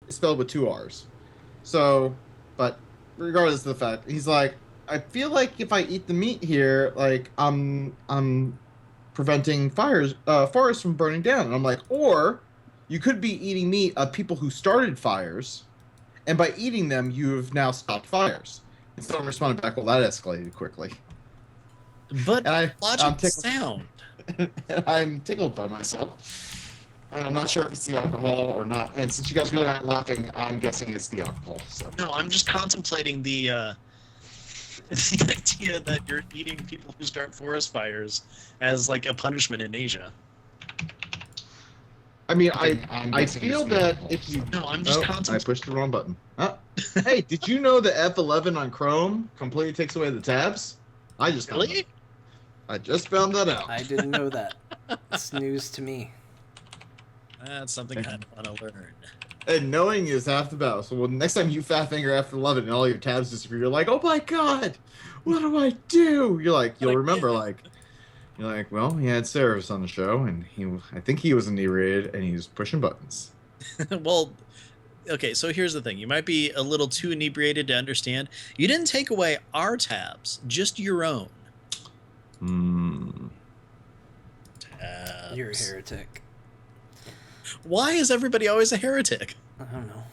is spelled with two R's. So, but regardless of the fact, he's like, I feel like if I eat the meat here, like I'm preventing forests from burning down. And I'm like, or you could be eating meat of people who started fires, and by eating them, you have now stopped fires. And someone responded back, well, that escalated quickly. But And I'm logic tickled. sound. And I'm tickled by myself. And I'm not sure if it's the alcohol or not. And since you guys really aren't laughing, I'm guessing it's the alcohol. So No, I'm just contemplating the idea that you're eating people who start forest fires as like a punishment in Asia. I mean, I'm I guessing feel it's the that alcohol. if you No, I'm just I contemplating. pushed the wrong button. Hey, did you know the F11 on Chrome completely takes away the tabs? I just found Really? that. I just found that out. I didn't know that. It's news to me. That's something I want to learn. And knowing is half the battle. So when next time you fat finger F11 and all your tabs disappear, you're like, oh my god, what do I do? You'll remember you're like, well, he had Ceraphus on the show, and I think he was inebriated, and he was pushing buttons. Well, okay, so here's the thing. You might be a little too inebriated to understand. You didn't take away our tabs, just your own. Tabs. You're a heretic. Why is everybody always a heretic? I don't know.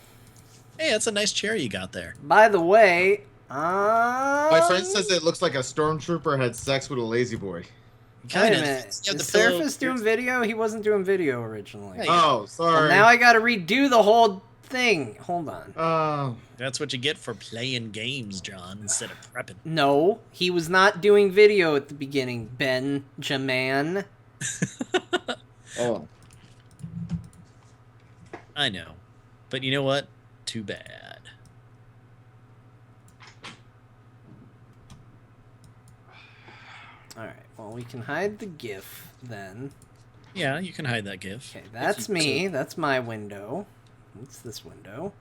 Hey, that's a nice chair you got there. By the way, My friend says it looks like a stormtrooper had sex with a lazy boy. Wait a Kinda. minute. You have Is the pillow- Ceraphus doing video? He wasn't doing video originally. Hey. Oh, sorry. Well, now I gotta redo the whole thing. Hold on. That's what you get for playing games, John, instead of prepping. No, he was not doing video at the beginning, Benjamin. Oh. I know. But you know what? Too bad. Alright, well, we can hide the GIF then. Yeah, you can hide that GIF. Okay, that's me. That's my window. What's this window?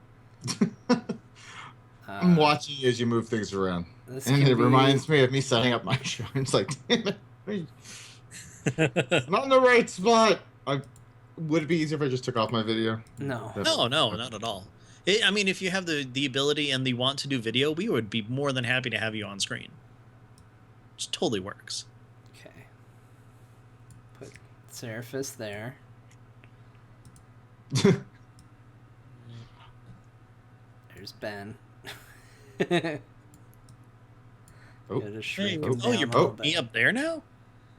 I'm watching you as you move things around. This And can it be- reminds me of me setting up my show. It's like, damn it. It's not in the right spot. Would it be easier if I just took off my video? No. No, not at all. I mean, if you have the ability and the want to do video, we would be more than happy to have you on screen. Just totally works. Okay. Put Ceraphus there. There's Ben. Oh. Gotta shrink Hey, him Oh, down you're a little putting me bit. up there now?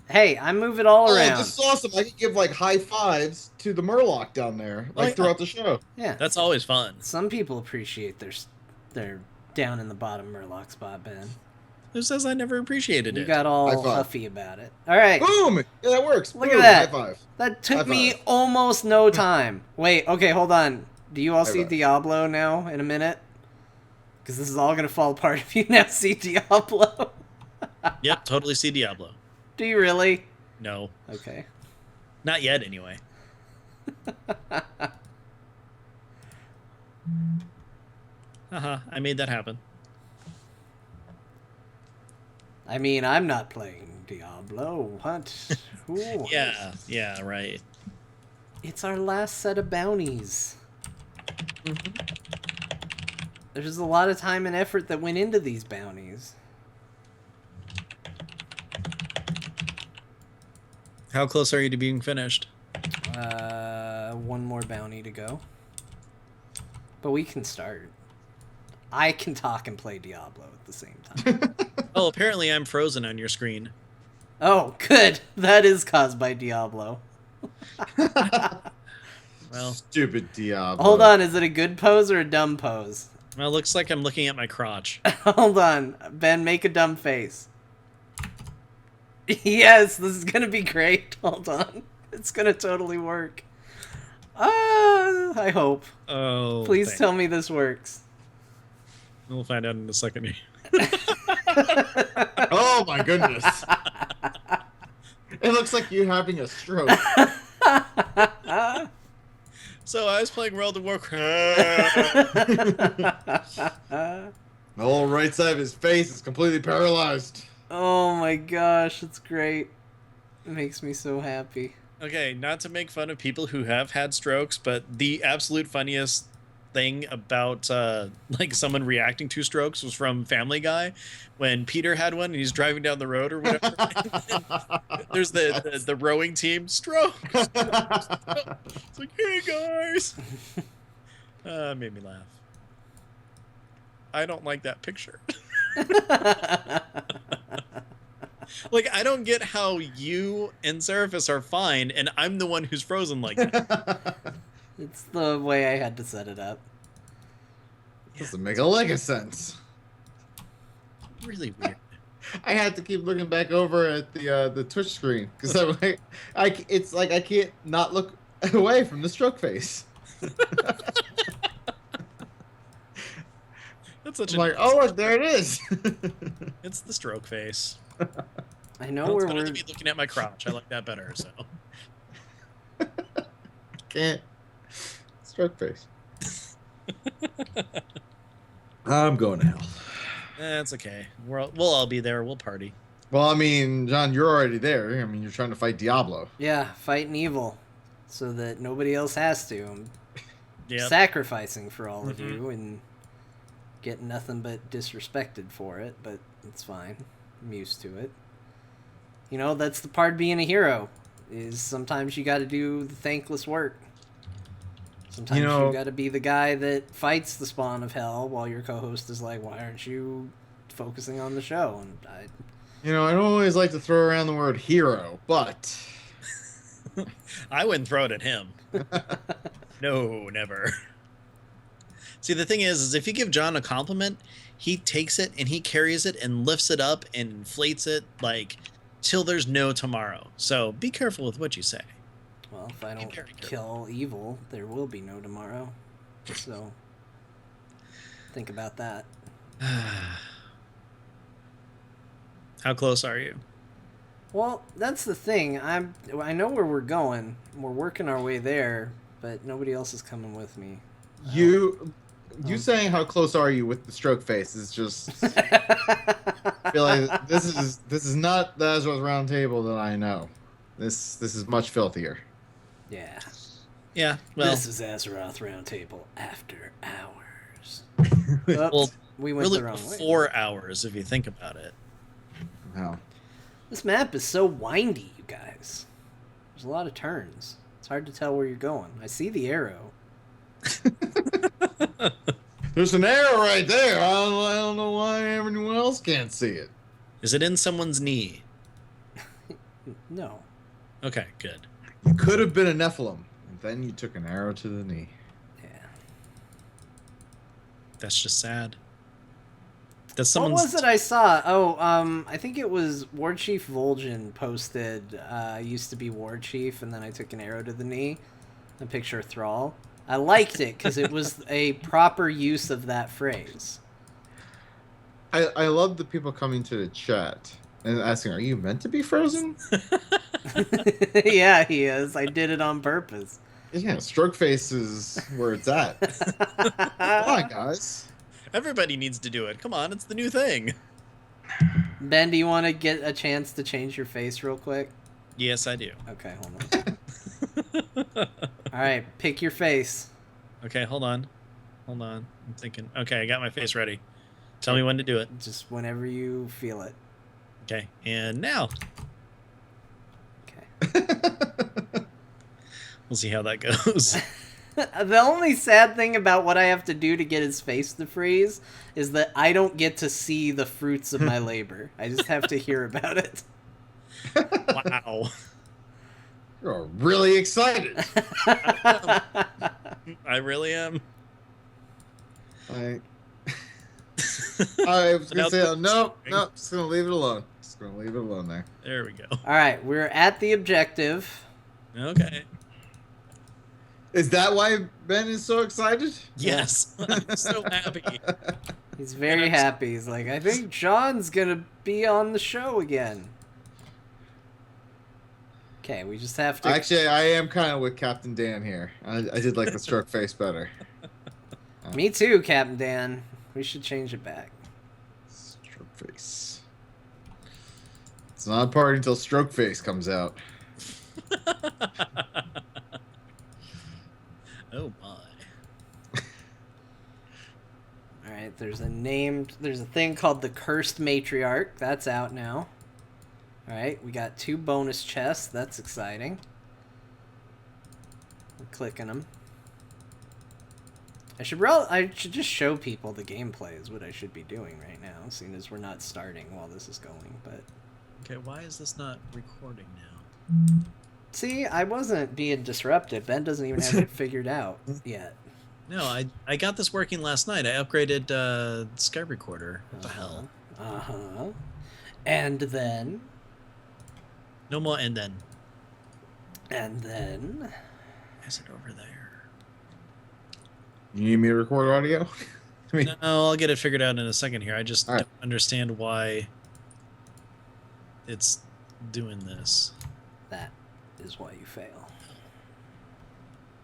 Hey, I move it all Oh, around. this is awesome. I could give like high fives to the Murloc down there, like yeah. throughout the show. Yeah. That's always fun. Some people appreciate their down in the bottom Murloc spot, Ben. Who says I never appreciated You it? got High all five. huffy about it. All right. Boom! Yeah, that works. Look Boom. at that. High five. That took High me five. almost no time. Wait, okay, hold on. Do you all High see five. Diablo now in a minute? Because this is all going to fall apart if you now see Diablo. Yep, totally see Diablo. Do you really? No, Okay. not yet anyway. I made that happen. I mean, I'm not playing Diablo. What? Ooh. Yeah, right. It's our last set of bounties. Mm-hmm. There's a lot of time and effort that went into these bounties. How close are you to being finished? One more bounty to go. But we can start. I can talk and play Diablo at the same time. Oh, apparently I'm frozen on your screen. Oh, good. That is caused by Diablo. Well, Stupid Diablo. Hold on, is it a good pose or a dumb pose? well, looks like I'm looking at my crotch. Hold on. Ben, make a dumb face. Yes, this is gonna be great. Hold on. It's gonna totally work. I hope. Oh, Please thank- tell me this works. We'll find out in a second. Oh my goodness. It looks like you're having a stroke. So I was playing World of Warcraft. The whole right side of his face is completely paralyzed. Oh my gosh, it's great. It makes me so happy. Okay, not to make fun of people who have had strokes, but the absolute funniest thing about like someone reacting to strokes was from Family Guy, when Peter had one and he's driving down the road or whatever. There's the rowing team stroke. It's like, hey guys, made me laugh. I don't like that picture. Like, I don't get how you and Ceraphus are fine, and I'm the one who's frozen like that. It's the way I had to set it up. Doesn't make a lick of sense. Really weird. I had to keep looking back over at the Twitch screen because it's like I can't not look away from the stroke face. That's such I'm like, oh look, there it is. It's the stroke face. I know Well, it's where better we're. to be looking at my crotch. I like that better. So Can't stroke face. I'm going to hell. that's okay. We'll all be there. We'll party. Well, I mean, John, you're already there. I mean, you're trying to fight Diablo. Yeah, fighting evil, so that nobody else has to. I'm Yeah. sacrificing for all of you and getting nothing but disrespected for it, but it's fine. I'm used to it. You know, that's the part of being a hero, is sometimes you got to do the thankless work. Sometimes you got to be the guy that fights the spawn of hell while your co-host is like, why aren't you focusing on the show? And I don't always like to throw around the word hero, but I wouldn't throw it at him. No, never. See, the thing is if you give John a compliment, he takes it and he carries it and lifts it up and inflates it like till there's no tomorrow. So be careful with what you say. well, if I don't kill evil, there will be no tomorrow. So think about that. How close are you? Well, that's the thing. I know where we're going. We're working our way there, but nobody else is coming with me. you saying how close are you with the stroke face is just I feel like this is not the Azeroth Round Table that I know. This is much filthier. Yeah. Yeah, well, This is Azeroth Roundtable after hours. well, We went really the wrong way. 4 hours if you think about it. Wow. This map is so windy, you guys. There's a lot of turns. It's hard to tell where you're going. I see the arrow. There's an arrow right there. I don't know why everyone else can't see it. Is it in someone's knee? No. Okay, good. You could have been a Nephilim, and then you took an arrow to the knee. Yeah. That's just sad. That's What someone's. was it I saw? Oh, I think it was War Chief Vol'jin posted, used to be War Chief, and then I took an arrow to the knee. A picture of Thrall. I liked it because it was a proper use of that phrase. I love the people coming to the chat and asking, "Are you meant to be frozen?" Yeah, he is. I did it on purpose. Yeah, stroke face is where it's at. Come on, guys. Everybody needs to do it. Come on, it's the new thing. Ben, do you want to get a chance to change your face real quick? Yes, I do. Okay, hold on. All right, pick your face. Okay, hold on. I'm thinking. Okay, I got my face ready. Tell me when to do it. Just whenever you feel it. Okay, and now. Okay. We'll see how that goes. The only sad thing about what I have to do to get his face to freeze is that I don't get to see the fruits of my labor. I just have to hear about it. Wow. You're really excited. I really am. I was gonna say no, just gonna leave it alone. Just gonna leave it alone there. There we go. All right, we're at the objective. Okay. Is that why Ben is so excited? Yes. I'm so happy. He's very happy. He's like, I think John's gonna be on the show again. Okay, we just have to. Actually, I am kind of with Captain Dan here. I did like the stroke face better. Me too, Captain Dan. We should change it back. Stroke face. It's not a party until stroke face comes out. Oh my. Alright, there's a thing called the Cursed Matriarch. That's out now. Alright, we got 2 bonus chests. That's exciting. We're clicking them. I should just show people the gameplay is what I should be doing right now, seeing as we're not starting while this is going, but... Okay, why is this not recording now? See, I wasn't being disruptive. Ben doesn't even have it figured out yet. No, I got this working last night. I upgraded Skype Recorder. What the hell? Uh-huh. And then... No more and then. And then... Is it over there? You need me to record audio? I mean, No, I'll get it figured out in a second here. I just All right. don't understand why it's doing this. That is why you fail.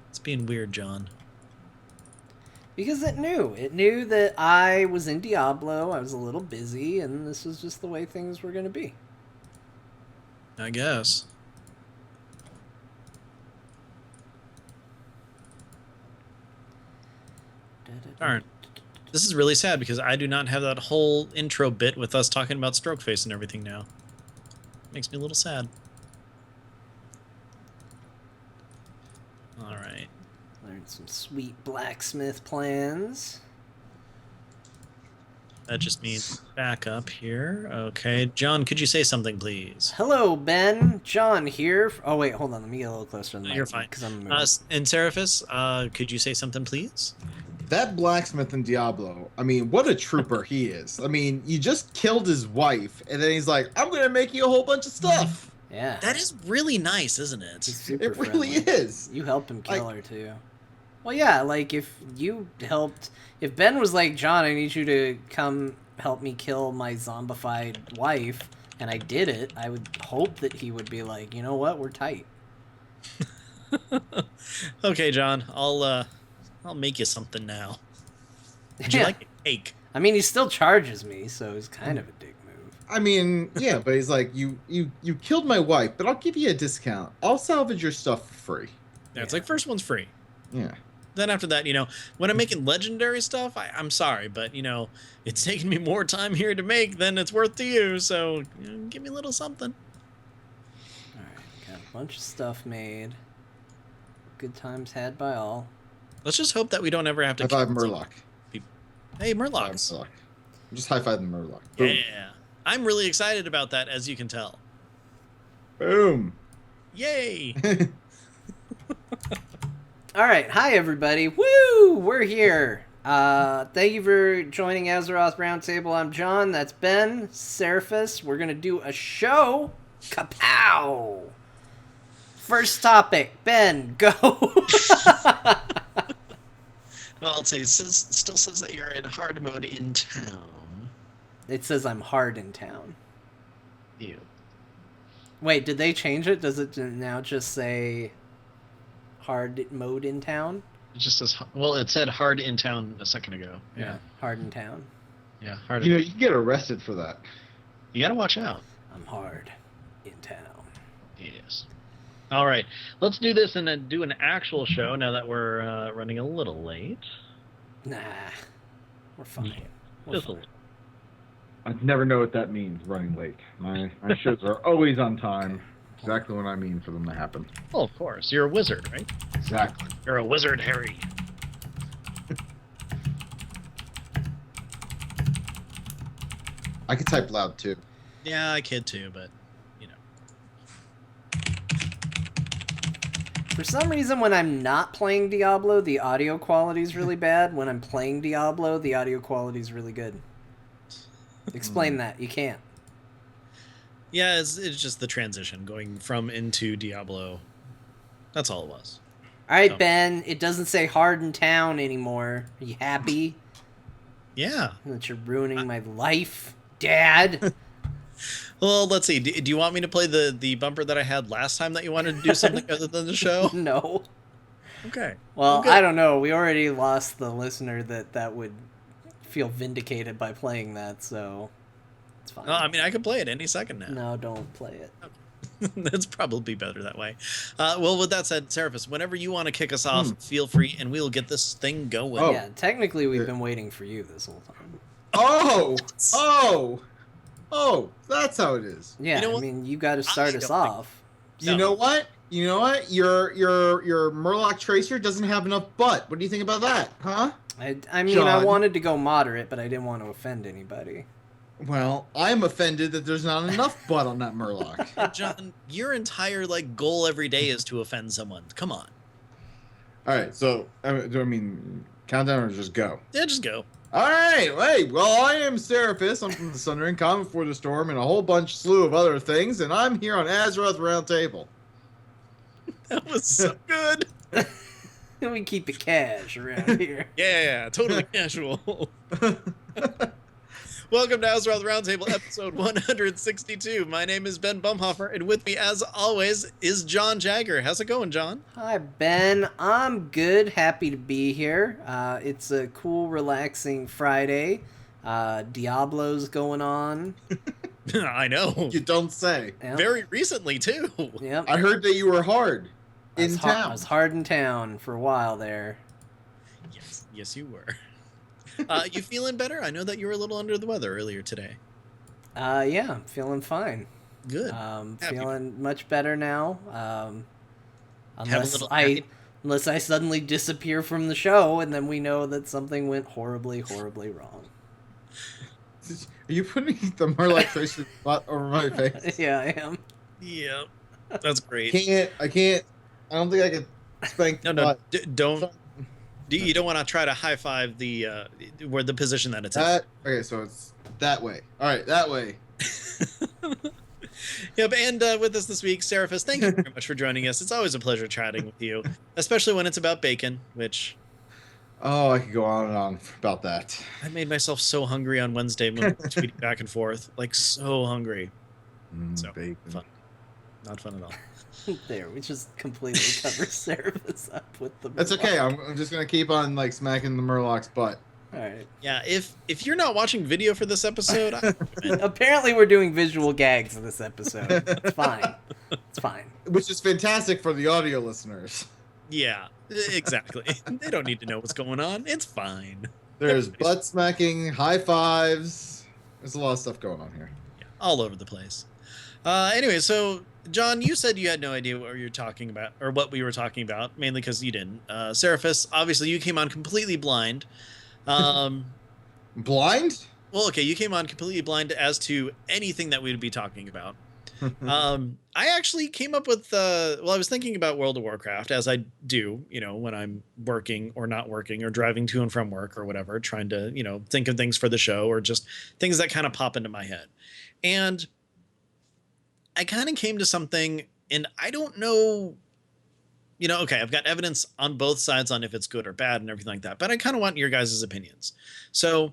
It's being weird, John. Because it knew. It knew that I was in Diablo, I was a little busy, and this was just the way things were going to be. I guess. Darn. This is really sad because I do not have that whole intro bit with us talking about stroke face and everything now. Makes me a little sad. Alright. Learned some sweet blacksmith plans. That just means back up here. Okay. John, could you say something, please? Hello, Ben. John here. Oh, wait, hold on. Let me get a little closer to the No, mic. you're fine. Because I'm And Ceraphus, could you say something, please? that blacksmith in Diablo, I mean, what a trooper he is. I mean, you just killed his wife, and then he's like, I'm going to make you a whole bunch of stuff. Yeah. That is really nice, isn't He's it? super It really friendly. is. You helped him kill her, too. Well, yeah, like, if you helped... If Ben was like, John, I need you to come help me kill my zombified wife, and I did it, I would hope that he would be like, you know what, we're tight. Okay, John, I'll make you something now. Would you Yeah. like a cake? I mean, he still charges me, so it's kind of a dick move. I mean, yeah, but he's like, you killed my wife, but I'll give you a discount. I'll salvage your stuff for free. Yeah, it's like first one's free. Yeah. Then after that, when I'm making legendary stuff, I'm sorry, but, it's taking me more time here to make than it's worth to you, so give me a little something. Alright, got a bunch of stuff made. Good times had by all. Let's just hope that we don't ever have to High five kill some Murloc. people. Hey, Murlocs. Murloc. Just high five the Murloc. Boom. Yeah. I'm really excited about that, as you can tell. Boom. Yay! Alright, hi everybody. Woo! We're here. Thank you for joining Azeroth Roundtable. I'm John, that's Ben, Ceraphus. We're gonna do a show. Kapow! First topic, Ben, go. Well, it still says that you're in hard mode in town. It says I'm hard in town. You. Wait, did they change it? Does it now just say hard mode in town? It just says, well, it said hard in town a second ago. Yeah. Hard in town. Yeah, hard You in know, you get arrested for that. You gotta watch out. I'm hard in town. Yes. All right, let's do this and then do an actual show now that we're running a little late. Nah, we're fine. Yeah, We're just a fine. little. I never know what that means, running late. My shows are always on time. Exactly what I mean for them to happen. Well, of course. You're a wizard, right? Exactly. You're a wizard, Harry. I can type loud too. Yeah, I kid too, but, For some reason, when I'm not playing Diablo, the audio quality is really bad. When I'm playing Diablo, the audio quality is really good. Explain that. You can't. Yeah, it's just the transition going from into Diablo. That's all it was. All right, Oh. Ben. It doesn't say hard in town anymore. Are you happy Yeah. that you're ruining my life, Dad? Well, let's see. Do you want me to play the bumper that I had last time that you wanted to do something other than the show? No. Okay. Well, Okay. I don't know. We already lost the listener that would feel vindicated by playing that, so it's fine. I mean, I could play it any second now. No, don't play it. That's probably better that way. Well, with that said, Seraphus, whenever you want to kick us off, feel free, and we'll get this thing going. Oh. Yeah, technically we've been waiting for you this whole time. Oh, that's how it is. Yeah, You know I what? mean, you got to start us off. You know what? Your Murloc Tracer doesn't have enough butt. What do you think about that, huh? I mean, I John. wanted to go moderate, but I didn't want to offend anybody. Well, I'm offended that there's not enough butt on that Murloc. John, your entire goal every day is to offend someone. Come on. All right, so do I mean countdown or just go? Yeah, just go. All right, wait. Well, I am Ceraphus. I'm from the Sundering, Common Before the Storm, and a whole slew of other things, and I'm here on Azeroth Roundtable. That was so good. We keep it cash around here. Yeah, totally casual. Welcome to Azeroth Roundtable, episode 162. My name is Ben Bumhofer, and with me, as always, is John Jagger. How's it going, John? Hi, Ben. I'm good. Happy to be here. It's a cool, relaxing Friday. Diablo's going on. I know. You don't say. Yep. Very recently, too. Yep. I heard that you were hard in town. I was hard in town for a while there. Yes, you were. You feeling better? I know that you were a little under the weather earlier today. Yeah, I'm feeling fine. Good. Feeling much better now. Have a Unless I suddenly disappear from the show, and then we know that something went horribly, horribly wrong. Are you putting the Murloc Tracer butt over my face? Yeah, I am. Yep. That's great. I can't. I don't think I can spank the No, butt. don't. You don't want to try to high five where the position that it's in. Okay, so it's that way. All right, that way. Yep, and with us this week, Ceraphus, thank you very much for joining us. It's always a pleasure chatting with you, especially when it's about bacon, which... Oh, I could go on and on about that. I made myself so hungry on Wednesday when we were tweeting back and forth. So hungry. So, Bacon. fun. Not fun at all. There, we just completely cover Ceraphus up with the. That's okay. I'm just gonna keep on smacking the Murloc's butt. All right. Yeah, if you're not watching video for this episode, Apparently, we're doing visual gags in this episode. It's fine. It's fine. Which is fantastic for the audio listeners. yeah, exactly. They don't need to know what's going on. It's fine. There's butt smacking, high fives. There's a lot of stuff going on here. Yeah, all over the place. Anyway, so John, you said you had no idea what you're talking about, or what we were talking about, mainly because you didn't. Seraphus, obviously, you came on completely blind. Blind? Well, okay, you came on completely blind as to anything that we'd be talking about. I actually came up with, I was thinking about World of Warcraft, as I do, when I'm working or not working or driving to and from work or whatever, trying to, think of things for the show or just things that kind of pop into my head. And I kind of came to something, and I don't know, okay, I've got evidence on both sides on if it's good or bad and everything like that, but I kind of want your guys' opinions. So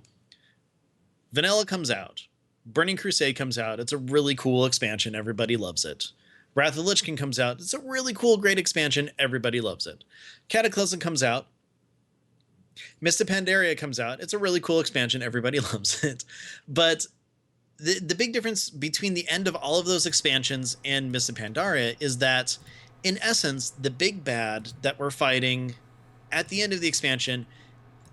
Vanilla comes out. Burning Crusade comes out. It's a really cool expansion. Everybody loves it. Wrath of the Lich King comes out. It's a really cool, great expansion. Everybody loves it. Cataclysm comes out. Mist of Pandaria comes out. It's a really cool expansion. Everybody loves it. But the big difference between the end of all of those expansions and Mist of Pandaria is that, in essence, the big bad that we're fighting at the end of the expansion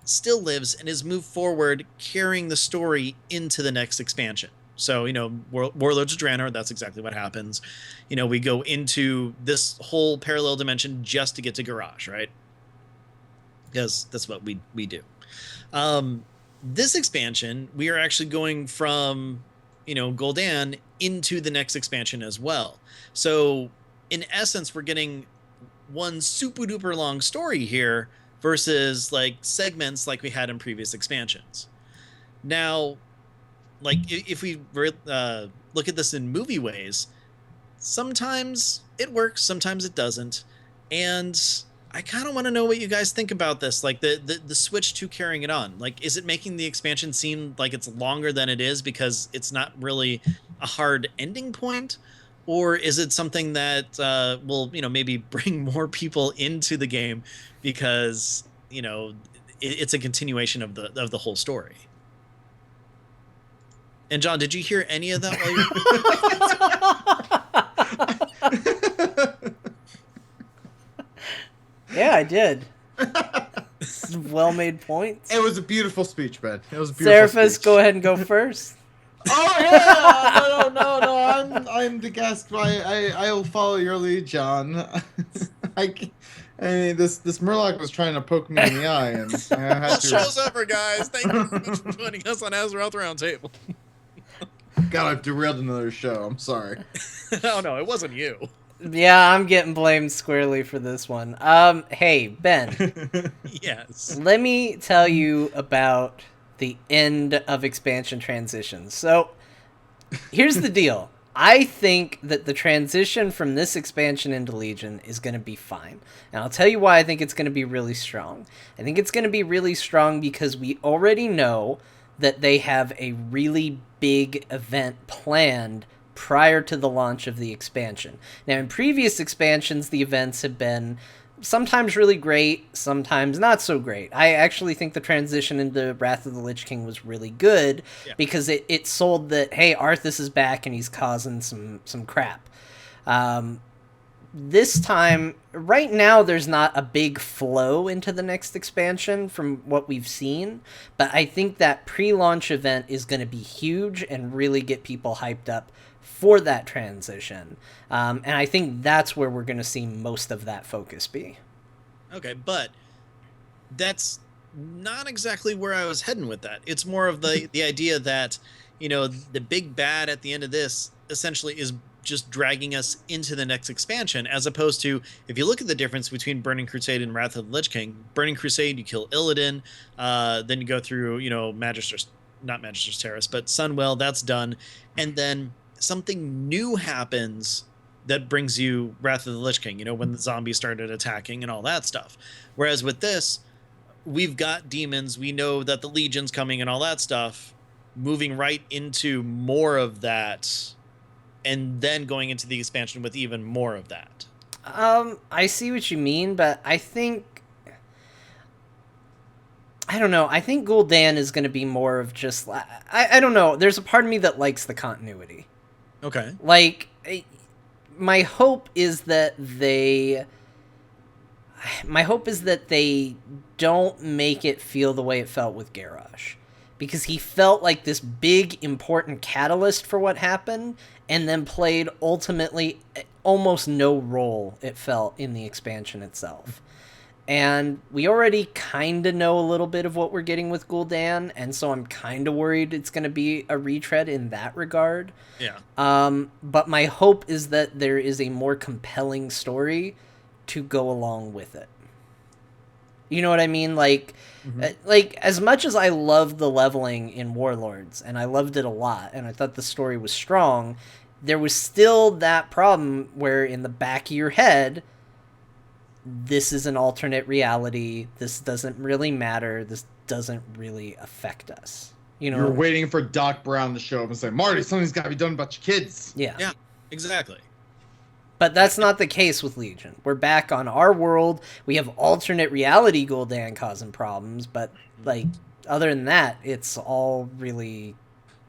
still lives and is moved forward, carrying the story into the next expansion. So, Warlords of Draenor, that's exactly what happens. We go into this whole parallel dimension just to get to Garage, right? Because that's what we do. This expansion, we are actually going from, Gul'dan into the next expansion as well. So, in essence, we're getting one super duper long story here versus segments like we had in previous expansions. Now, if we look at this in movie ways, sometimes it works, sometimes it doesn't. And I kind of want to know what you guys think about this, the switch to carrying it on. Is it making the expansion seem like it's longer than it is because it's not really a hard ending point? Or is it something that will, maybe bring more people into the game because, it's a continuation of the whole story? And John, did you hear any of that? Yeah, I did. Well-made points. It was a beautiful speech, Ben. It was a beautiful Seraphus, speech. go ahead and go first. Oh yeah! No! I'm the guest. I'll follow your lead, John. I mean, this Murloc was trying to poke me in the eye, and I had Well, to. show's over, guys. Thank you very much for joining us on Azeroth Roundtable. God, I've derailed another show. I'm sorry. Oh no, it wasn't you. Yeah, I'm getting blamed squarely for this one. Hey, Ben, Yes. let me tell you about the end of expansion transitions. So, here's the deal. I think that the transition from this expansion into Legion is going to be fine. And I'll tell you why I think it's going to be really strong. I think it's going to be really strong because we already know that they have a really big event planned prior to the launch of the expansion. Now, in previous expansions, the events have been sometimes really great, sometimes not so great. I actually think the transition into Wrath of the Lich King was really good because it sold that, hey, Arthas is back and he's causing some crap. This time, right now, there's not a big flow into the next expansion from what we've seen, but I think that pre-launch event is going to be huge and really get people hyped up for that transition. And I think that's where we're going to see most of that focus be. Okay, but that's not exactly where I was heading with that. It's more of the idea that, the big bad at the end of this essentially is just dragging us into the next expansion, as opposed to, if you look at the difference between Burning Crusade and Wrath of the Lich King, Burning Crusade, you kill Illidan, then you go through, not Magister's Terrace, but Sunwell, that's done, and then something new happens that brings you Wrath of the Lich King, when the zombies started attacking and all that stuff. Whereas with this, we've got demons, we know that the Legion's coming and all that stuff, moving right into more of that, and then going into the expansion with even more of that. I see what you mean, but I don't know. I think Gul'dan is going to be more of just... I don't know. There's a part of me that likes the continuity. Okay. Like, my hope is that they don't make it feel the way it felt with Garrosh. Because he felt like this big, important catalyst for what happened, and then played ultimately almost no role, it felt, in the expansion itself. And we already kind of know a little bit of what we're getting with Gul'dan, and so I'm kind of worried it's going to be a retread in that regard. Yeah. But my hope is that there is a more compelling story to go along with it. You know what I mean? Like, as much as I loved the leveling in Warlords, and I loved it a lot, and I thought the story was strong, there was still that problem where in the back of your head, this is an alternate reality. This doesn't really matter. This doesn't really affect us. You're waiting for Doc Brown to show up and say, Marty, something's got to be done about your kids. Yeah, exactly. But that's not the case with Legion. We're back on our world. We have alternate reality Gul'dan causing problems, but, other than that, it's all really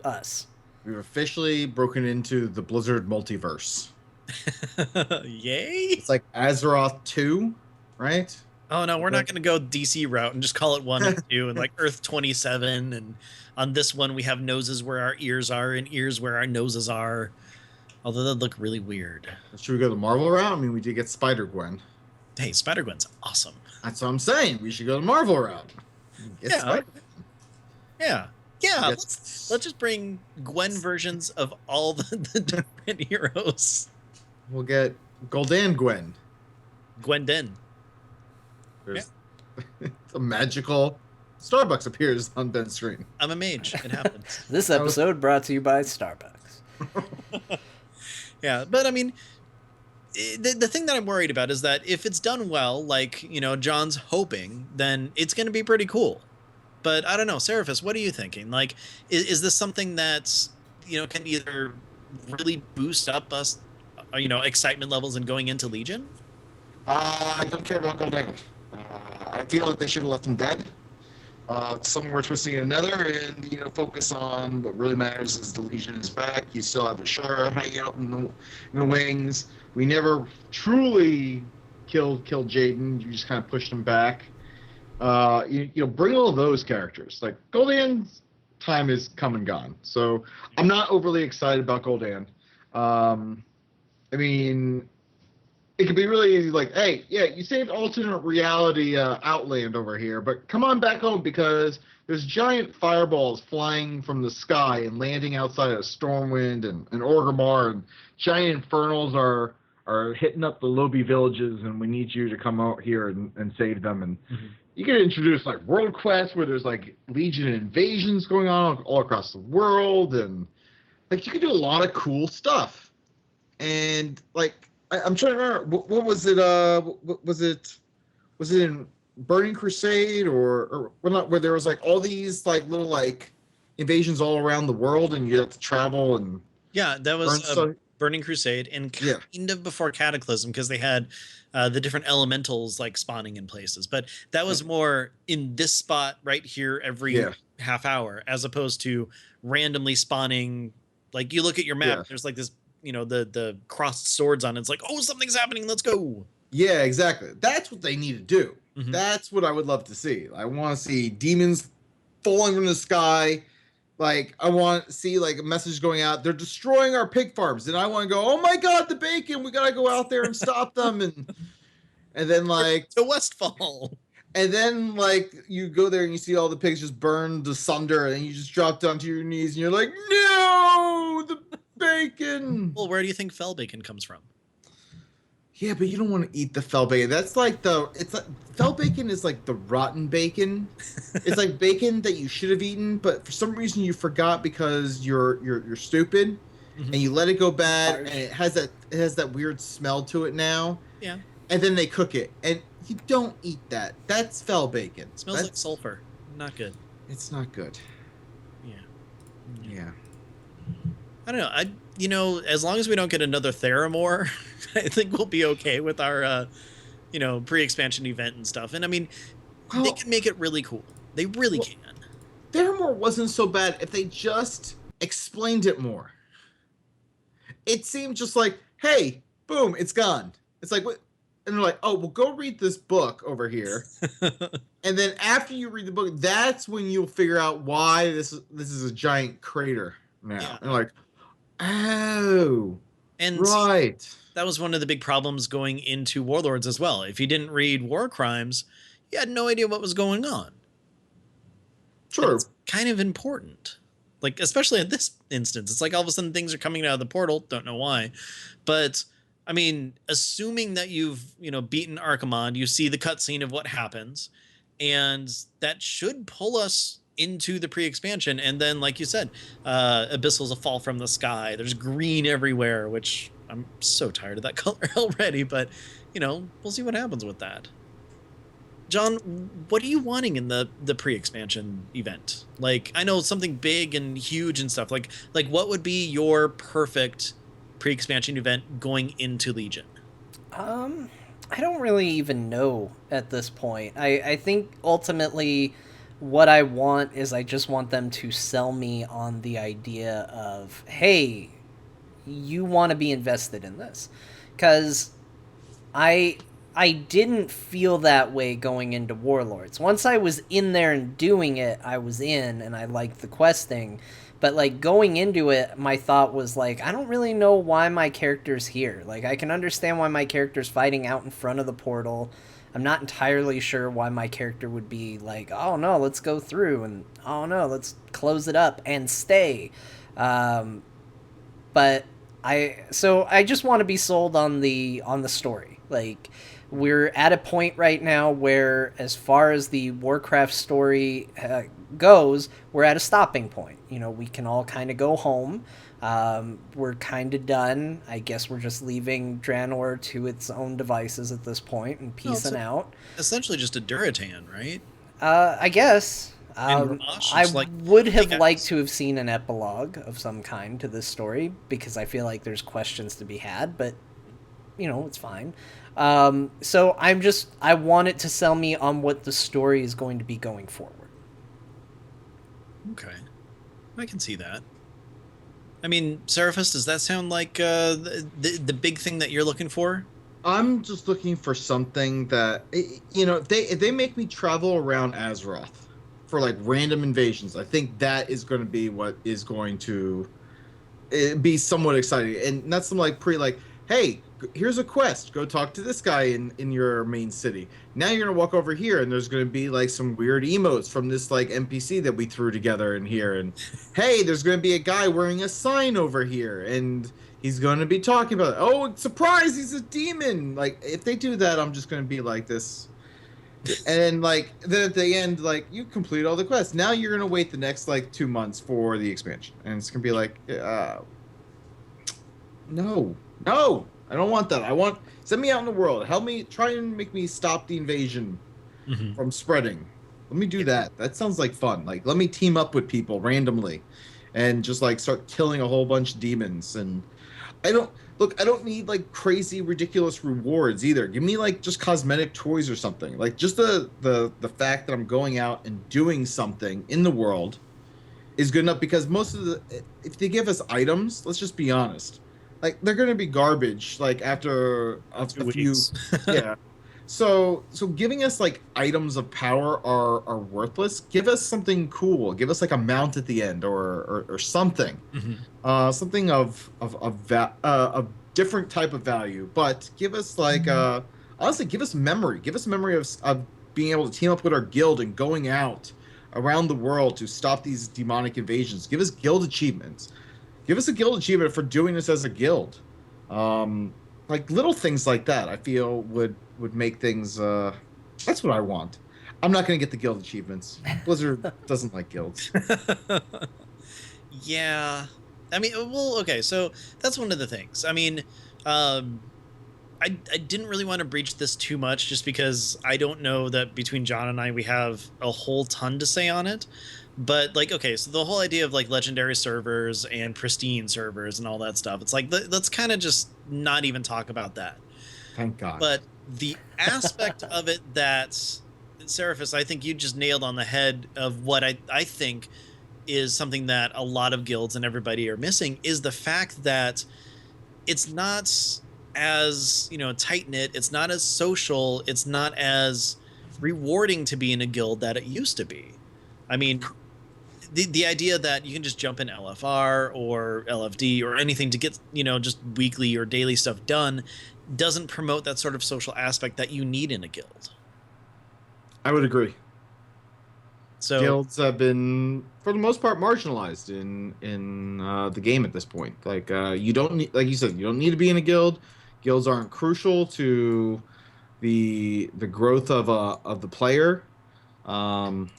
us. We've officially broken into the Blizzard multiverse. Yay! It's like Azeroth 2, right? Oh no, we're not going to go DC route and just call it 1 and 2 and like Earth 27, and on this one we have noses where our ears are and ears where our noses are. Although that look really weird. Should we go the Marvel route? I mean, we did get Spider-Gwen. Hey, Spider-Gwen's awesome. That's what I'm saying. We should go the Marvel route. Yeah. Let's just bring Gwen versions of all the different heroes. We'll get Gul'dan Gwen. Gwenden. There's a magical Starbucks appears on Ben's screen. I'm a mage. It happens. This episode brought to you by Starbucks. Yeah, but I mean, the thing that I'm worried about is that if it's done well, like, John's hoping, then it's going to be pretty cool. But I don't know, Ceraphus, what are you thinking? Like, is this something that's, can either really boost up us, excitement levels and going into Legion? I don't care about Gul'dan. I feel that they should have left him dead. Some more twisting in another, and focus on what really matters is the Legion is back. You still have Ashara hanging out in the wings. We never truly killed Jaden. You just kind of pushed him back. Bring all those characters. Like Gul'dan's time is come and gone, so I'm not overly excited about Gul'dan. I mean, it could be really easy, like, hey, yeah, you saved alternate reality Outland over here, but come on back home because there's giant fireballs flying from the sky and landing outside of Stormwind and Orgrimmar, and giant infernals are hitting up the Lobi villages, and we need you to come out here and save them. And you can introduce like world quests where there's like Legion invasions going on all across the world, and like you can do a lot of cool stuff. And like I'm trying to remember what was it? Was it in Burning Crusade or well, not where there was like all these like little like invasions all around the world, and you have to travel and Yeah, that was stuff. Burning Crusade, and Yeah. kind of before Cataclysm, because they had the different elementals like spawning in places. But that was more in this spot right here every Yeah. half hour, as opposed to randomly spawning. Like you look at your map, Yeah. there's like this, the crossed swords on it. It's like, oh, something's happening. Let's go. Yeah, exactly. That's what they need to do. Mhm. That's what I would love to see. I want to see demons falling from the sky. Like I want to see like a message going out. They're destroying our pig farms, and I want to go, oh my god, the bacon! We gotta go out there and stop them. And then like To Westfall. and then like you go there and you see all the pigs just burned asunder, and you just drop down to your knees and you're like, no, the bacon. Well, where do you think fell bacon comes from? Yeah, but you don't want to eat the fell bacon. It's like fell bacon is like the rotten bacon. It's like bacon that you should have eaten, but for some reason you forgot because you're stupid, Mhm. and you let it go bad, and it has that weird smell to it now. Yeah. And then they cook it, and you don't eat that. That's fell bacon. It smells like sulfur. Not good. It's not good. Yeah. Yeah. I don't know. As long as we don't get another Theramore, I think we'll be okay with our, pre-expansion event and stuff. And I mean, they Well, can make it really cool. They really Well- can. Theramore wasn't so bad if they just explained it more. It seemed just like, hey, boom, it's gone. It's like, what? And they're like, oh, well, go read this book over here. And then after you read the book, that's when you'll figure out why this is a giant crater now. Yeah. And like, oh, And right. that was one of the big problems going into Warlords as well. If you didn't read War Crimes, you had no idea what was going on. True. It's kind of important. Like, especially in this instance, it's like all of a sudden things are coming out of the portal. Don't know why. But, I mean, assuming that you've, beaten Archimonde, you see the cutscene of what happens. And that should pull us into the pre-expansion. And then, like you said, Abyssals will fall from the sky. There's green everywhere, which I'm so tired of that color already. But, we'll see what happens with that. John, what are you wanting in the pre-expansion event? Like, I know something big and huge and stuff. Like what would be your perfect pre-expansion event going into Legion? I don't really even know at this point. I think ultimately what I want is I just want them to sell me on the idea of, hey, you want to be invested in this. Because I didn't feel that way going into Warlords. Once I was in there and doing it, I was in, and I liked the questing. But, like, going into it, my thought was, like, I don't really know why my character's here. Like, I can understand why my character's fighting out in front of the portal. I'm not entirely sure why my character would be like, oh, no, let's go through, and, oh, no, let's close it up and stay. But I just want to be sold on the story. Like, we're at a point right now where, as far as the Warcraft story goes, we're at a stopping point. We can all kind of go home. We're kind of done. I guess we're just leaving Draenor to its own devices at this point and peacing out. Essentially just a Duratan, right? I guess. And Ramash, I it's like, would have hey, liked guys. to have seen an epilogue of some kind to this story, because I feel like there's questions to be had, but, it's fine. So I want it to sell me on what the story is going to be going forward. Okay, I can see that. I mean, Seraphus, does that sound like the big thing that you're looking for? I'm just looking for something that if they make me travel around Azeroth for like random invasions, I think that is going to be what is going to be somewhat exciting. And that's some like hey, here's a quest. Go talk to this guy in your main city. Now you're gonna walk over here, and there's gonna be like some weird emotes from this like NPC that we threw together in here. And hey, there's gonna be a guy wearing a sign over here, and he's gonna be talking about, oh, surprise, he's a demon. Like if they do that, I'm just gonna be like this. And like then at the end, like you complete all the quests. Now you're gonna wait the next like 2 months for the expansion, and it's gonna be like, no, no, I don't want that. I want send me out in the world. Help me try and make me stop the invasion Hmm. from spreading. Let me do that. That sounds like fun. Like let me team up with people randomly and just like start killing a whole bunch of demons. And I don't look, I don't need like crazy ridiculous rewards either. Give me like just cosmetic toys or something. Like just the fact that I'm going out and doing something in the world is good enough because most of the if they give us items, let's just be honest, like they're going to be garbage like after Two a few. weeks. Yeah, so giving us like items of power are worthless. Give us something cool. Give us like a mount at the end or something, Hmm. something of different type of value, but give us like honestly give us memory. Give us memory of being able to team up with our guild and going out around the world to stop these demonic invasions. Give us guild achievements. Give us a guild achievement for doing this as a guild. Um, like little things like that, I feel would make things. That's what I want. I'm not gonna get the guild achievements. Blizzard doesn't like guilds. Yeah. I mean, well, okay, so that's one of the things. I mean, um, I didn't really want to breach this too much just because I don't know that between John and I we have a whole ton to say on it. But like, okay, so the whole idea of like legendary servers and pristine servers and all that stuff, it's like let's kind of just not even talk about that. Thank God. But the aspect of it that Seraphis, I think you just nailed on the head of what I think is something that a lot of guilds and everybody are missing is the fact that it's not as tight knit, it's not as social, it's not as rewarding to be in a guild that it used to be. I mean, the idea that you can just jump in LFR or LFD or anything to get just weekly or daily stuff done doesn't promote that sort of social aspect that you need in a guild. I would agree. So Guilds have been, for the most part, marginalized in the game at this point. Like you don't need, like you said, you don't need to be in a guild. Guilds aren't crucial to the growth of the player. Um,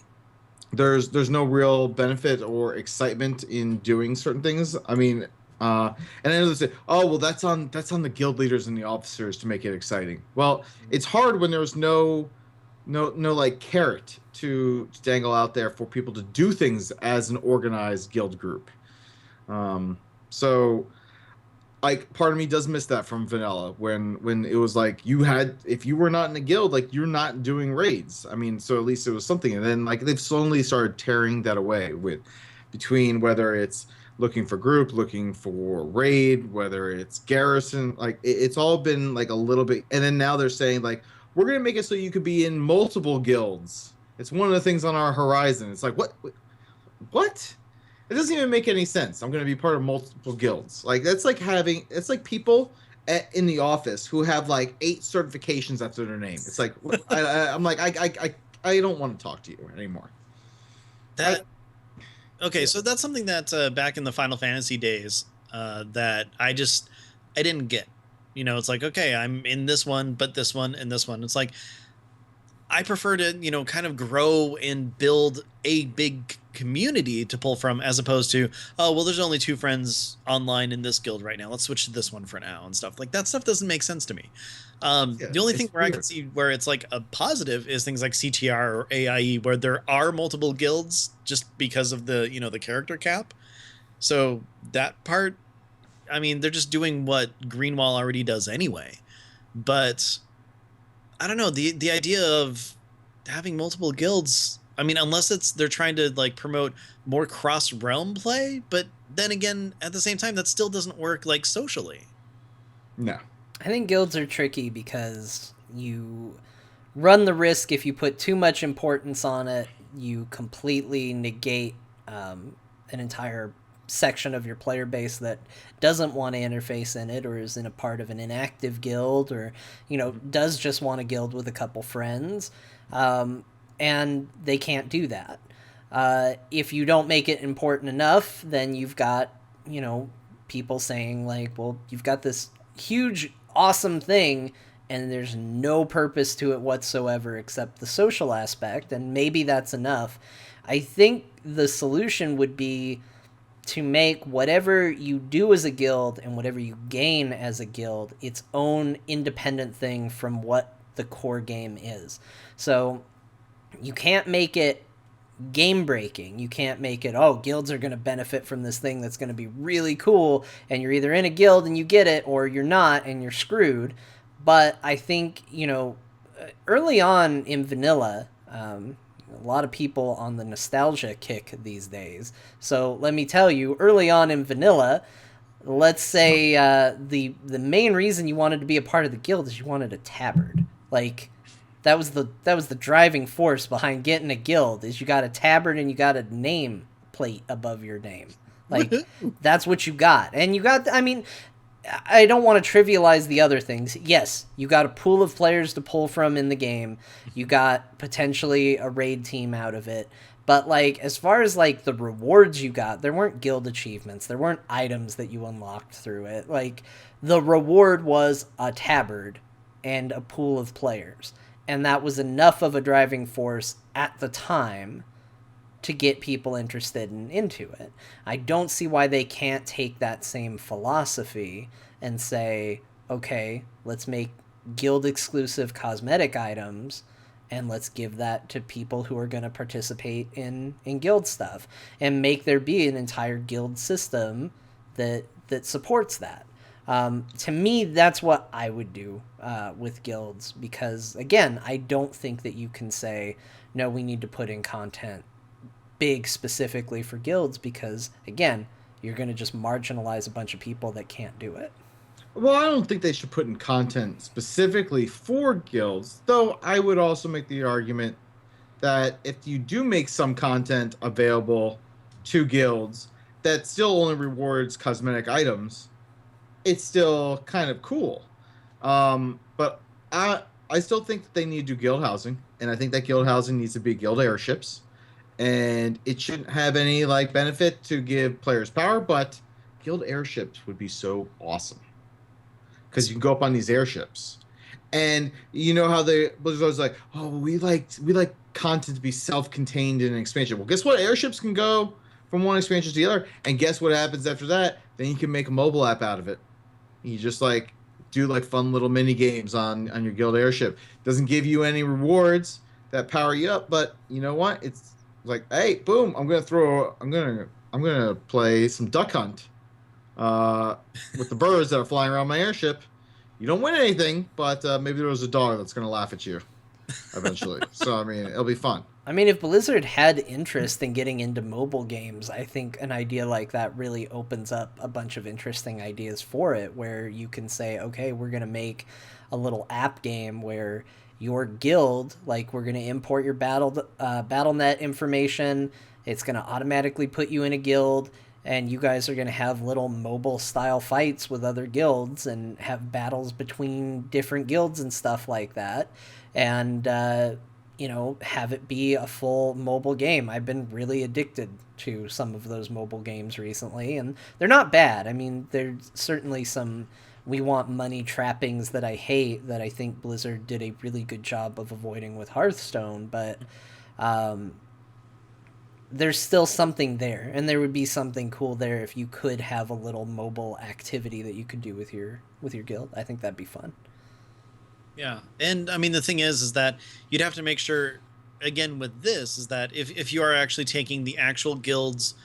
there's no real benefit or excitement in doing certain things. I mean, and I know they say, oh well, that's on the guild leaders and the officers to make it exciting. Well, it's hard when there's no like carrot to dangle out there for people to do things as an organized guild group. So like part of me does miss that from vanilla when it was like you had if you were not in a guild like you're not doing raids. I mean, so at least it was something. And then like they've slowly started tearing that away with between whether it's looking for group, looking for raid, whether it's garrison, like it's all been like a little bit. And then now they're saying like we're gonna make it so you could be in multiple guilds. It's one of the things on our horizon. It's like what? It doesn't even make any sense. I'm going to be part of multiple guilds. Like that's like having it's like people in the office who have like 8 certifications after their name. It's like I'm like I don't want to talk to you anymore. I that okay, Yeah. so that's something that back in the Final Fantasy days that I didn't get. It's like, okay, I'm in this one, but this one and this one. It's like I prefer to, kind of grow and build a big community to pull from as opposed to, oh, well, there's only 2 friends online in this guild right now. Let's switch to this one for now and stuff. Like that stuff doesn't make sense to me. Yeah, The only it's thing where I can weird. see where it's like a positive is things like CTR or AIE, where there are multiple guilds just because of the character cap. So that part, I mean, they're just doing what Greenwall already does anyway. But I don't know, the idea of having multiple guilds, I mean, unless they're trying to like promote more cross realm play, but then again, at the same time, that still doesn't work like socially. No. I think guilds are tricky because you run the risk if you put too much importance on it, you completely negate an entire section of your player base that doesn't want to interface in it or is in a part of an inactive guild or does just want to guild with a couple friends, and they can't do that. If you don't make it important enough, then you've got people saying like, well, you've got this huge awesome thing and there's no purpose to it whatsoever except the social aspect, and maybe that's enough. I think the solution would be to make whatever you do as a guild and whatever you gain as a guild its own independent thing from what the core game is. So you can't make it game breaking. You can't make it, oh, guilds are going to benefit from this thing that's going to be really cool, and you're either in a guild and you get it or you're not and you're screwed. But I think, early on in vanilla, a lot of people on the nostalgia kick these days. So let me tell you, early on in vanilla, let's say the main reason you wanted to be a part of the guild is you wanted a tabard. Like, that was the driving force behind getting a guild, is you got a tabard and you got a name plate above your name. Like, that's what you got. And you got, I mean, I don't want to trivialize the other things. Yes, you got a pool of players to pull from in the game. You got potentially a raid team out of it. But, like, as far as, like, the rewards you got, there weren't guild achievements. There weren't items that you unlocked through it. Like, the reward was a tabard and a pool of players. And that was enough of a driving force at the time to get people interested into it. I don't see why they can't take that same philosophy and say, okay, let's make guild exclusive cosmetic items and let's give that to people who are going to participate in guild stuff, and make there be an entire guild system that supports that. To me, that's what I would do with guilds, because, again, I don't think that you can say, no, we need to put in content big specifically for guilds, because, again, you're going to just marginalize a bunch of people that can't do it. Well, I don't think they should put in content specifically for guilds, though I would also make the argument that if you do make some content available to guilds that still only rewards cosmetic items, it's still kind of cool. But I still think that they need to do guild housing, and I think that guild housing needs to be guild airships, and it shouldn't have any like benefit to give players power, but guild airships would be so awesome because you can go up on these airships, and you know how the Blizzard's like, oh, we like content to be self-contained in an expansion. Well, guess what? Airships can go from one expansion to the other, and guess what happens after that? Then you can make a mobile app out of it. You just like do like fun little mini games on your guild airship. Doesn't give you any rewards that power you up, but you know what? It's like, hey, boom! I'm gonna play some duck hunt with the birds that are flying around my airship. You don't win anything, but maybe there was a dog that's gonna laugh at you eventually. So I mean, it'll be fun. I mean, if Blizzard had interest in getting into mobile games, I think an idea like that really opens up a bunch of interesting ideas for it, where you can say, okay, we're going to make a little app game where your guild, like, we're going to import your BattleNet information, it's going to automatically put you in a guild, and you guys are going to have little mobile-style fights with other guilds and have battles between different guilds and stuff like that. And, have it be a full mobile game. I've been really addicted to some of those mobile games recently, and they're not bad. I mean, there's certainly some we want money trappings that I hate that I think Blizzard did a really good job of avoiding with Hearthstone, but there's still something there, and there would be something cool there if you could have a little mobile activity that you could do with your guild. I think that'd be fun. Yeah, and I mean the thing is that you'd have to make sure, again with this, is that if you are actually taking the actual guilds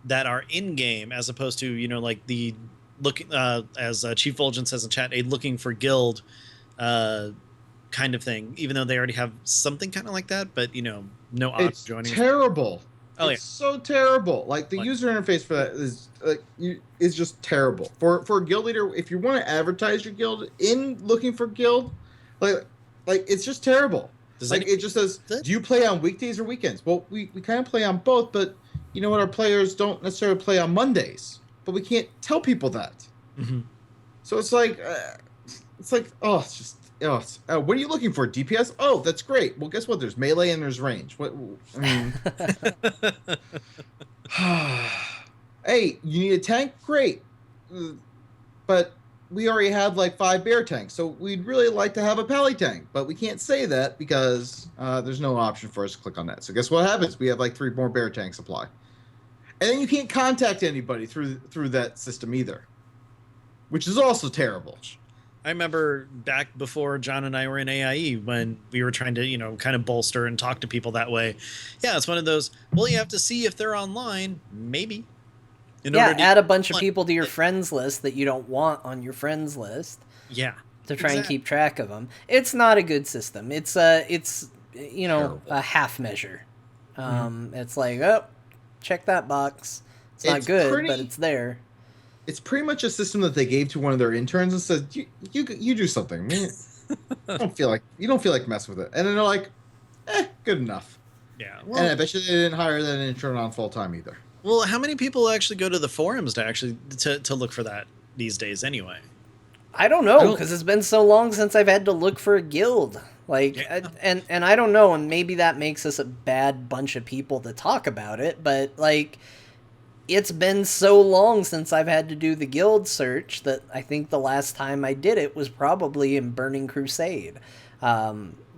that are in game, as opposed to like the looking as Chief Fulgent says in chat, a looking for guild kind of thing, even though they already have something kind of like that, but No auto It's joining. terrible. Oh, It's so terrible. Like the Like- user interface for that is just terrible. For a guild leader, if you want to advertise your guild in looking for guild, like it's just terrible. Does Like it just says, that? do you play on weekdays or weekends? Well, we kind of play on both, but you know what? Our players don't necessarily play on Mondays, but we can't tell people that. Mhm. So it's like, oh, it's just, oh, what are you looking for? DPS? Oh, that's great. Well, guess what? There's melee and there's range. What? I mean, hey, you need a tank? Great. But we already have like 5 bear tanks, so we'd really like to have a pally tank, but we can't say that because there's no option for us to click on that. So guess what happens? We have like 3 more bear tanks apply. And then you can't contact anybody through that system either, which is also terrible. I remember back before John and I were in AIE when we were trying to, kind of bolster and talk to people that way. Yeah, it's one of those, well, you have to see if they're online, maybe. Add a bunch of people to your friends list that you don't want on your friends list. Yeah. To try and keep track of them. It's not a good system. It's Terrible. a half measure. It's like, oh, check that box. It's not good, but it's there. It's pretty much a system that they gave to one of their interns and said, "You do something. Man, you don't feel like messing with it." And then they're like, good enough. Yeah. And I bet you they didn't hire that intern on full time either. Well, how many people actually go to the forums to look for that these days anyway? I don't know, because it's been so long since I've had to look for a guild. And I don't know, and maybe that makes us a bad bunch of people to talk about it, but it's been so long since I've had to do the guild search that I think the last time I did it was probably in Burning Crusade,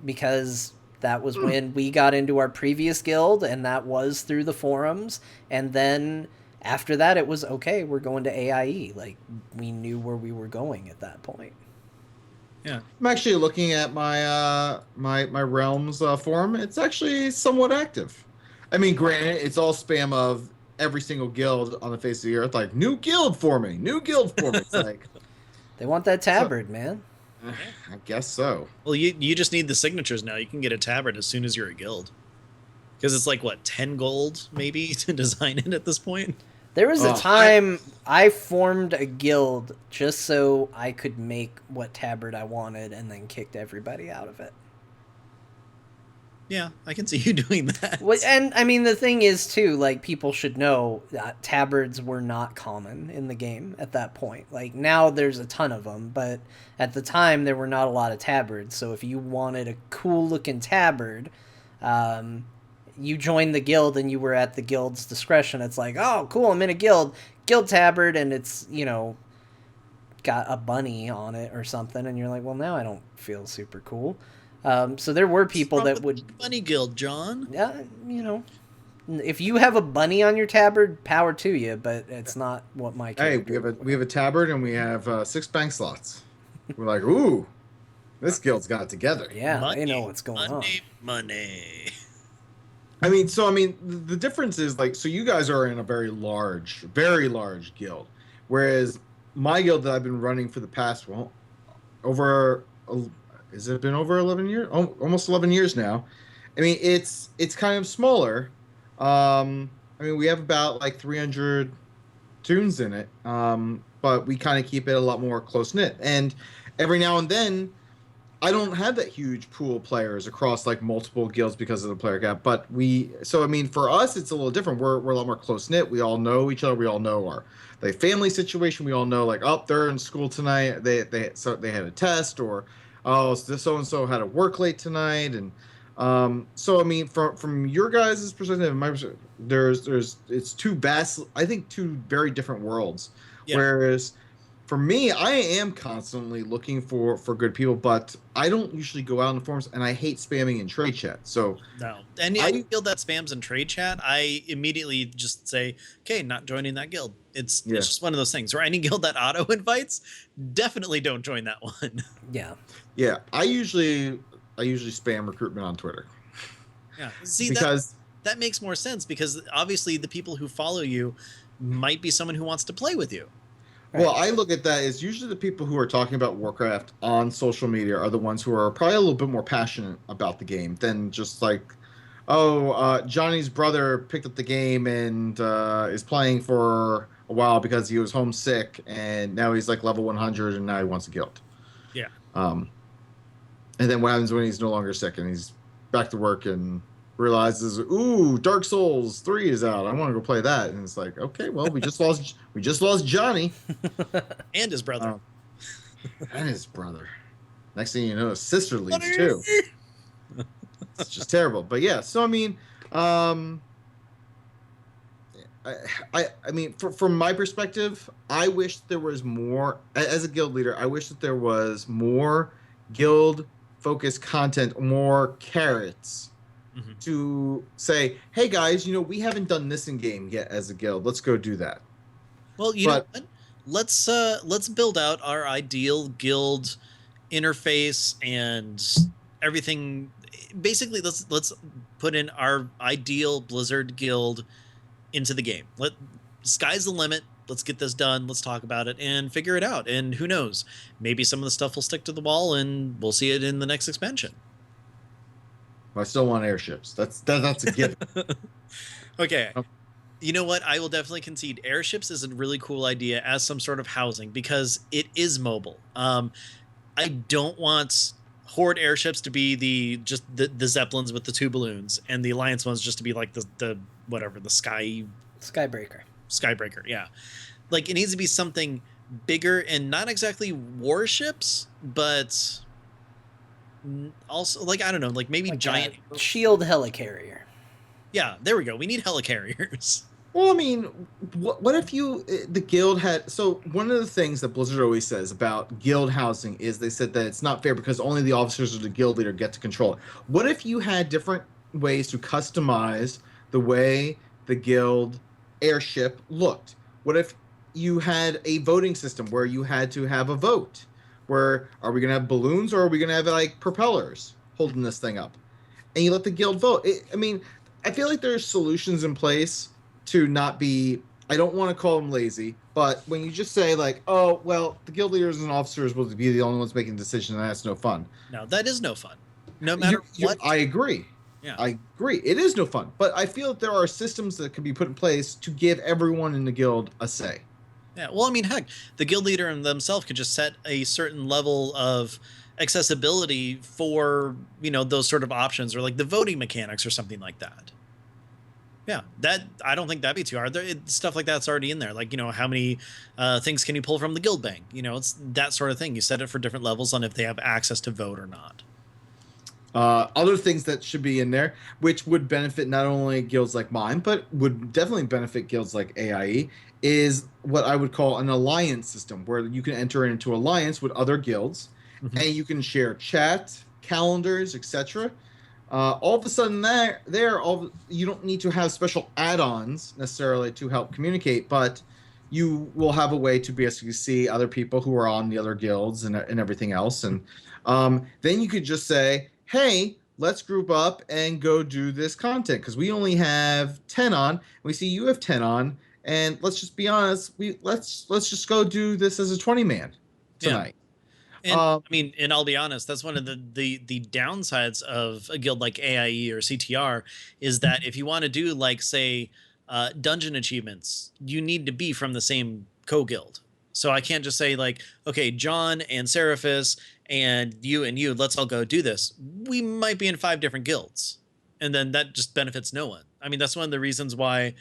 because that was when we got into our previous guild, and that was through the forums, and then after that it was, okay, we're going to AIE. Like, we knew where we were going at that point. Yeah. I'm actually looking at my my Realms forum. It's actually somewhat active. I mean, granted, it's all spam of every single guild on the face of the earth, like new guild forming. It's like they want that tabard, man. I guess so. Well, you just need the signatures now. You can get a tabard as soon as you're a guild. Because it's like, what, 10 gold, maybe, to design it at this point? There was a time I formed a guild just so I could make what tabard I wanted and then kicked everybody out of it. Yeah, I can see you doing that. And, I mean, the thing is, too, like, people should know that tabards were not common in the game at that point. Like, now there's a ton of them, but at the time there were not a lot of tabards. So if you wanted a cool-looking tabard, you joined the guild and you were at the guild's discretion. It's like, oh, cool, I'm in a guild tabard, and it's, got a bunny on it or something, and you're like, well, now I don't feel super cool. So there were people that would... Bunny Guild, John. Yeah, if you have a bunny on your tabard, power to you, but it's not what my character... Hey, we have a tabard and we have 6 bank slots. We're like, ooh, this guild's got it together. Yeah, they know what's going on. Money. I mean, the difference is, like, so you guys are in a very large guild, whereas my guild that I've been running for the past, has it been over 11 years? Oh, almost 11 years now. I mean, it's kind of smaller. I mean, we have about like 300 tunes in it, but we kind of keep it a lot more close-knit. And every now and then, I don't have that huge pool of players across like multiple guilds because of the player cap. But I mean, for us, it's a little different. We're a lot more close-knit. We all know each other. We all know our family situation. We all know, like, oh, they're in school tonight. They had a test, or oh, so and so had to work late tonight, and so I mean, from your guys' perspective, and my perspective, it's two very different worlds. Yeah. Whereas for me, I am constantly looking for good people, but I don't usually go out in the forums, and I hate spamming in trade chat. So no, and any guild that spams in trade chat, I immediately just say, okay, not joining that guild. It's just one of those things. Or any guild that auto invites, definitely don't join that one. Yeah. I usually spam recruitment on Twitter. Yeah, see, because that makes more sense, because obviously the people who follow you might be someone who wants to play with you. Right. Well, I look at that as usually the people who are talking about Warcraft on social media are the ones who are probably a little bit more passionate about the game than just like Johnny's brother picked up the game and is playing for a while because he was homesick, and now he's like level 100, and now he wants a guild. Yeah. Um, and then what happens when he's no longer sick and he's back to work and realizes, ooh, Dark Souls 3 is out. I want to go play that. And it's like, okay, well, we just lost Johnny And his brother. and his brother. Next thing you know, his sister leaves too. It's just terrible. But yeah, so I mean, I mean, from my perspective, I wish there was more. As a guild leader, I wish that there was more guild focused content, more carrots to say, hey guys, we haven't done this in game yet as a guild. Let's go do that. Well, you know what? Let's build out our ideal guild interface and everything. Basically, let's put in our ideal Blizzard guild into the game. Sky's the limit. Let's get this done. Let's talk about it and figure it out. And who knows? Maybe some of the stuff will stick to the wall, and we'll see it in the next expansion. I still want airships. That's a given. Okay. You know what? I will definitely concede airships is a really cool idea as some sort of housing because it is mobile. I don't want Horde airships to be the Zeppelins with the 2 balloons, and the Alliance ones just to be like the Skybreaker. Yeah, like it needs to be something bigger and not exactly warships, but also like I don't know, like maybe like giant shield helicarrier. Yeah, there we go. We need helicarriers. Well, I mean, what if the guild had... So one of the things that Blizzard always says about guild housing is they said that it's not fair because only the officers or the guild leader get to control it. What if you had different ways to customize the way the guild airship looked? What if you had a voting system where you had to have a vote? Where are we going to have balloons or are we going to have like propellers holding this thing up? And you let the guild vote. I feel like there's solutions in place to not be, I don't want to call them lazy, but when you just say like, oh, well, the guild leaders and officers will be the only ones making decisions, and that's no fun. No, that is no fun. No matter what. I agree. Yeah. I agree. It is no fun. But I feel that there are systems that can be put in place to give everyone in the guild a say. Yeah. Well, I mean, heck, the guild leader themselves could just set a certain level of accessibility for, those sort of options or like the voting mechanics or something like that. Yeah, I don't think that'd be too hard. Stuff like that's already in there. Like, how many things can you pull from the guild bank? It's that sort of thing. You set it for different levels on if they have access to vote or not. Other things that should be in there, which would benefit not only guilds like mine, but would definitely benefit guilds like AIE, is what I would call an alliance system, where you can enter into alliance with other guilds, and you can share chat, calendars, etc. All of a sudden, you don't need to have special add-ons necessarily to help communicate, but you will have a way to basically see other people who are on the other guilds and everything else. And then you could just say, hey, let's group up and go do this content because we only have 10 on. We see you have 10 on, and let's just be honest. Let's just go do this as a 20-man tonight. Yeah. And I mean, and I'll be honest, that's one of the downsides of a guild like AIE or CTR is that if you want to do like, say, dungeon achievements, you need to be from the same co-guild. So I can't just say like, okay, John and Ceraphus and you, let's all go do this. We might be in 5 different guilds. And then that just benefits no one. I mean, that's one of the reasons why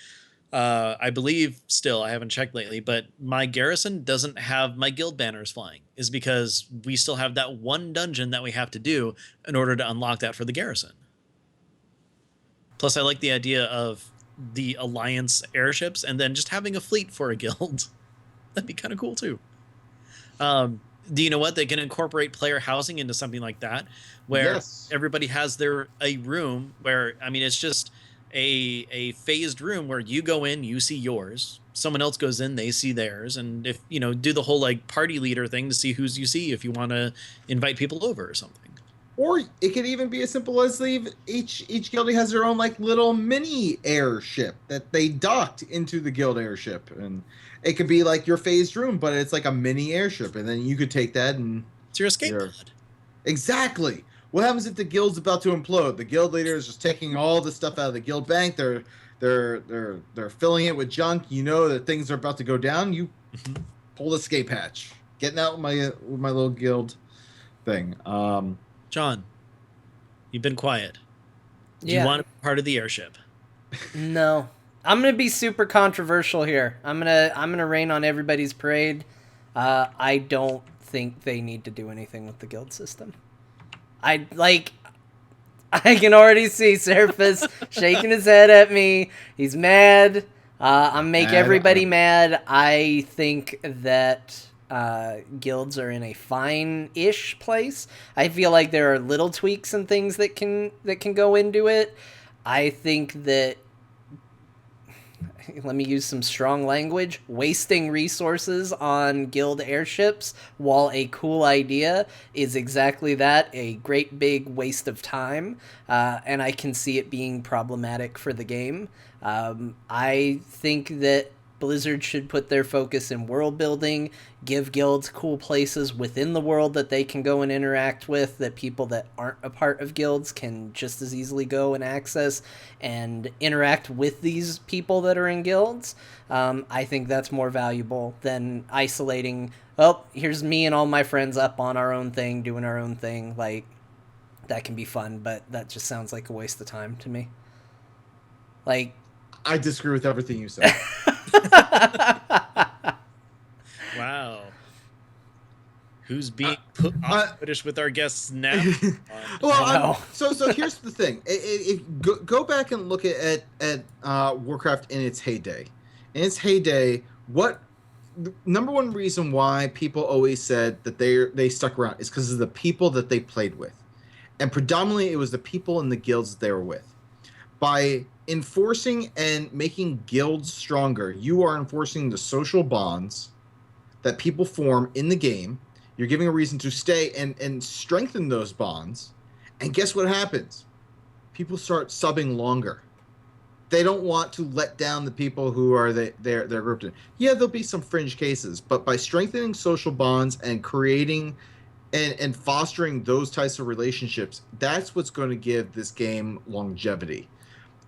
I believe still, I haven't checked lately, but my garrison doesn't have my guild banners flying is because we still have that one dungeon that we have to do in order to unlock that for the garrison. Plus, I like the idea of the alliance airships and then just having a fleet for a guild. That'd be kind of cool too. Do you know what? They can incorporate player housing into something like that where everybody has a room where, I mean, it's just a phased room where you go in, you see yours, someone else goes in, they see theirs, and if do the whole like party leader thing to see who's you see if you want to invite people over or something. Or it could even be as simple as each guild has their own like little mini airship that they docked into the guild airship, and it could be like your phased room, but it's like a mini airship, and then you could take that and it's your escape pod. Exactly. What happens if the guild's about to implode? The guild leader is just taking all the stuff out of the guild bank. They're filling it with junk. You know that things are about to go down. You pull the escape hatch. Getting out with my little guild thing. John, you've been quiet. Do you Yeah. want to be part of the airship? No. I'm gonna be super controversial here. I'm gonna rain on everybody's parade. I don't think they need to do anything with the guild system. I can already see Ceraphus shaking his head at me. He's mad. I'm make everybody mad. I think that guilds are in a fine-ish place. I feel like there are little tweaks and things that can go into it. I think that, let me use some strong language, wasting resources on guild airships, while a cool idea, is exactly that, a great big waste of time, and I can see it being problematic for the game. I think that Blizzard should put their focus in world building, give guilds cool places within the world that they can go and interact with, that people that aren't a part of guilds can just as easily go and access and interact with these people that are in guilds. I think that's more valuable than isolating, oh, here's me and all my friends up on our own thing, doing our own thing. Like, that can be fun, but that just sounds like a waste of time to me. Like, I disagree with everything you said. Wow. Who's being put off British with our guests now? Well, so here's the thing. Go back and look at Warcraft in its heyday. In its heyday, what the number one reason why people always said that they stuck around is because of the people that they played with, and predominantly it was the people in the guilds that they were with. By enforcing and making guilds stronger, you are enforcing the social bonds that people form in the game. You're giving a reason to stay and strengthen those bonds. And guess what happens? People start subbing longer. They don't want to let down the people who are they're grouped in. Yeah, there'll be some fringe cases, but by strengthening social bonds and creating and fostering those types of relationships, that's what's going to give this game longevity.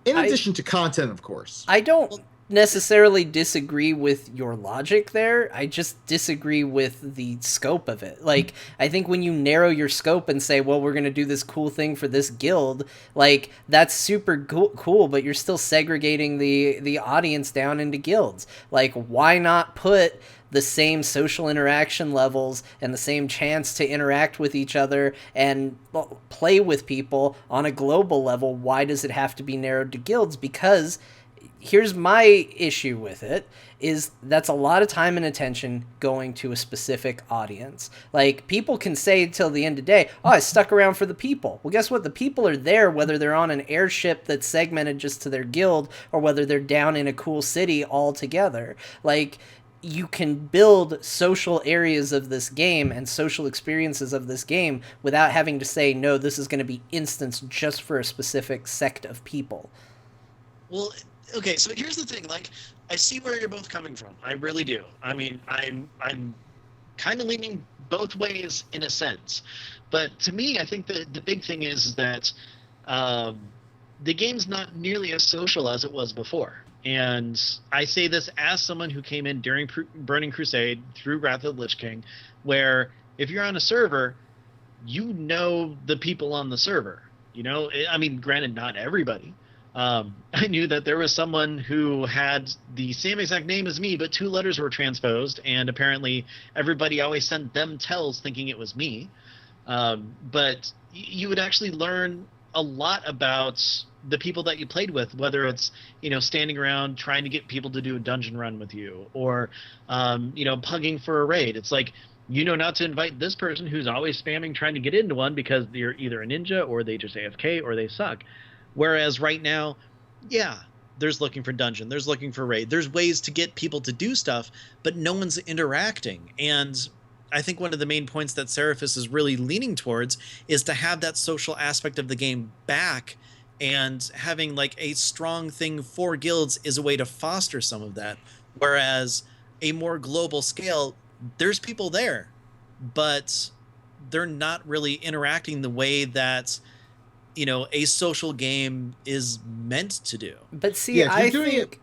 In addition to content, of course. I don't necessarily disagree with your logic there. I just disagree with the scope of it. Like, I think when you narrow your scope and say, well, we're going to do this cool thing for this guild, like, that's super cool, but you're still segregating the audience down into guilds. Like, why not put the same social interaction levels and the same chance to interact with each other and play with people on a global level? Why does it have to be narrowed to guilds? Because here's my issue with it, is that's a lot of time and attention going to a specific audience. Like, people can say till the end of the day, oh, I stuck around for the people. Well, guess what? The people are there whether they're on an airship that's segmented just to their guild or whether they're down in a cool city all together. Like, you can build social areas of this game and social experiences of this game without having to say, no, this is going to be instanced just for a specific sect of people. Well, okay, so here's the thing. Like, I see where you're both coming from. I really do. I mean, I'm kind of leaning both ways in a sense. But to me, I think that the big thing is that the game's not nearly as social as it was before. And I say this as someone who came in during Burning Crusade through Wrath of the Lich King, where if you're on a server, you know the people on the server. You know, I mean, granted, not everybody. I knew that there was someone who had the same exact name as me, but 2 letters were transposed, and apparently everybody always sent them tells thinking it was me. But you would actually learn a lot about the people that you played with, whether it's, you know, standing around trying to get people to do a dungeon run with you, or, you know, pugging for a raid. It's like, you know not to invite this person who's always spamming trying to get into one because they're either a ninja or they just AFK or they suck. Whereas right now, yeah, there's looking for dungeon, there's looking for raid, there's ways to get people to do stuff, but no one's interacting. And I think one of the main points that Ceraphus is really leaning towards is to have that social aspect of the game back, and having like a strong thing for guilds is a way to foster some of that. Whereas a more global scale, there's people there, but they're not really interacting the way that, a social game is meant to do. But see, Yeah, if you're doing it,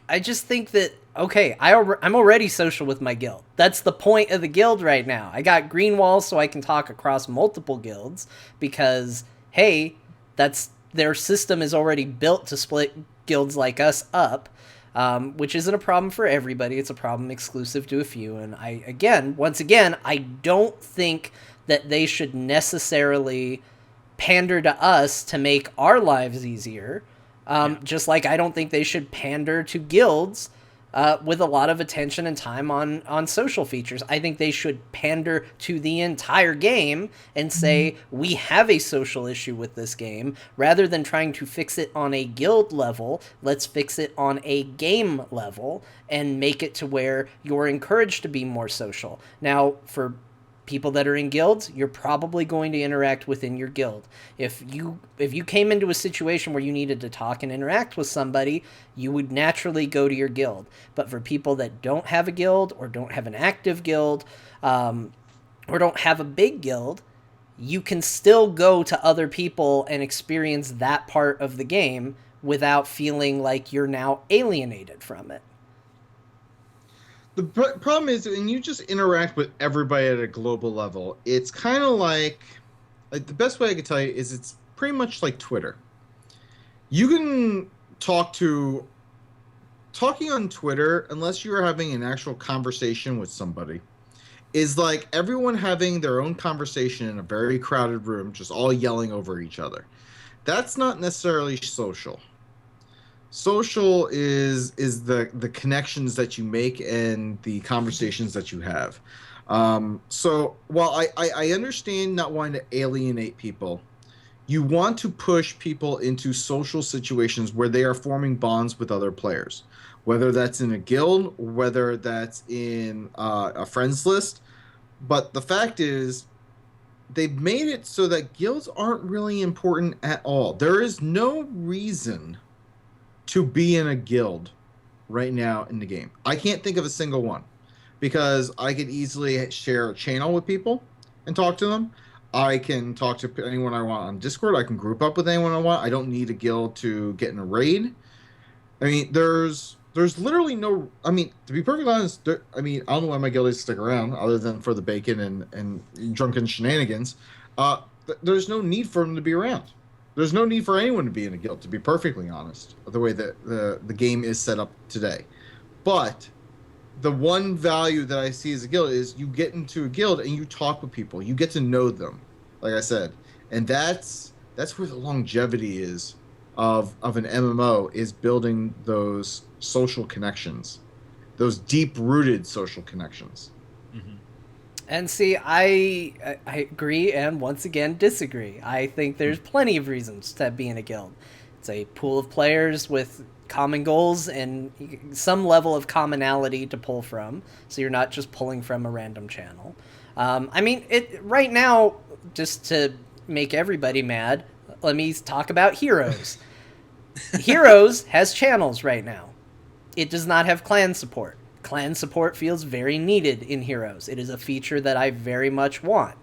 I just think that, okay, I'm already social with my guild. That's the point of the guild right now. I got green walls so I can talk across multiple guilds because, hey, that's their system is already built to split guilds like us up, which isn't a problem for everybody. It's a problem exclusive to a few. And once again, I don't think that they should necessarily pander to us to make our lives easier. Just like I don't think they should pander to guilds with a lot of attention and time on social features. I think they should pander to the entire game and say, we have a social issue with this game. Rather than trying to fix it on a guild level, let's fix it on a game level and make it to where you're encouraged to be more social. Now, for people that are in guilds, you're probably going to interact within your guild. If you came into a situation where you needed to talk and interact with somebody, you would naturally go to your guild. But for people that don't have a guild or don't have an active guild, or don't have a big guild, you can still go to other people and experience that part of the game without feeling like you're now alienated from it. the problem is when you just interact with everybody at a global level, it's kind of like the best way I could tell you is it's pretty much like Twitter. You can talking on Twitter, unless you're having an actual conversation with somebody, is like everyone having their own conversation in a very crowded room, just all yelling over each other. That's not necessarily social. Social is the connections that you make and the conversations that you have. So while I understand not wanting to alienate people, you want to push people into social situations where they are forming bonds with other players, whether that's in a guild, whether that's in a friends list. But the fact is, they've made it so that guilds aren't really important at all. There is no reason to be in a guild right now in the game. I can't think of a single one because I could easily share a channel with people and talk to them. I can talk to anyone I want on Discord. I can group up with anyone I want. I don't need a guild to get in a raid. I mean, there's literally no. I mean, to be perfectly honest, I don't know why my guildies stick around other than for the bacon and drunken shenanigans. There's no need for them to be around. There's no need for anyone to be in a guild, to be perfectly honest, the way that the game is set up today. But the one value that I see as a guild is you get into a guild and you talk with people. You get to know them, like I said. And that's where the longevity is of an MMO, is building those social connections, those deep-rooted social connections. Mm-hmm. And see, I agree and once again disagree. I think there's plenty of reasons to be in a guild. It's a pool of players with common goals and some level of commonality to pull from, so you're not just pulling from a random channel. Right now, just to make everybody mad, let me talk about Heroes. Heroes has channels right now. It does not have clan support. Clan support feels very needed in Heroes. It is a feature that I very much want.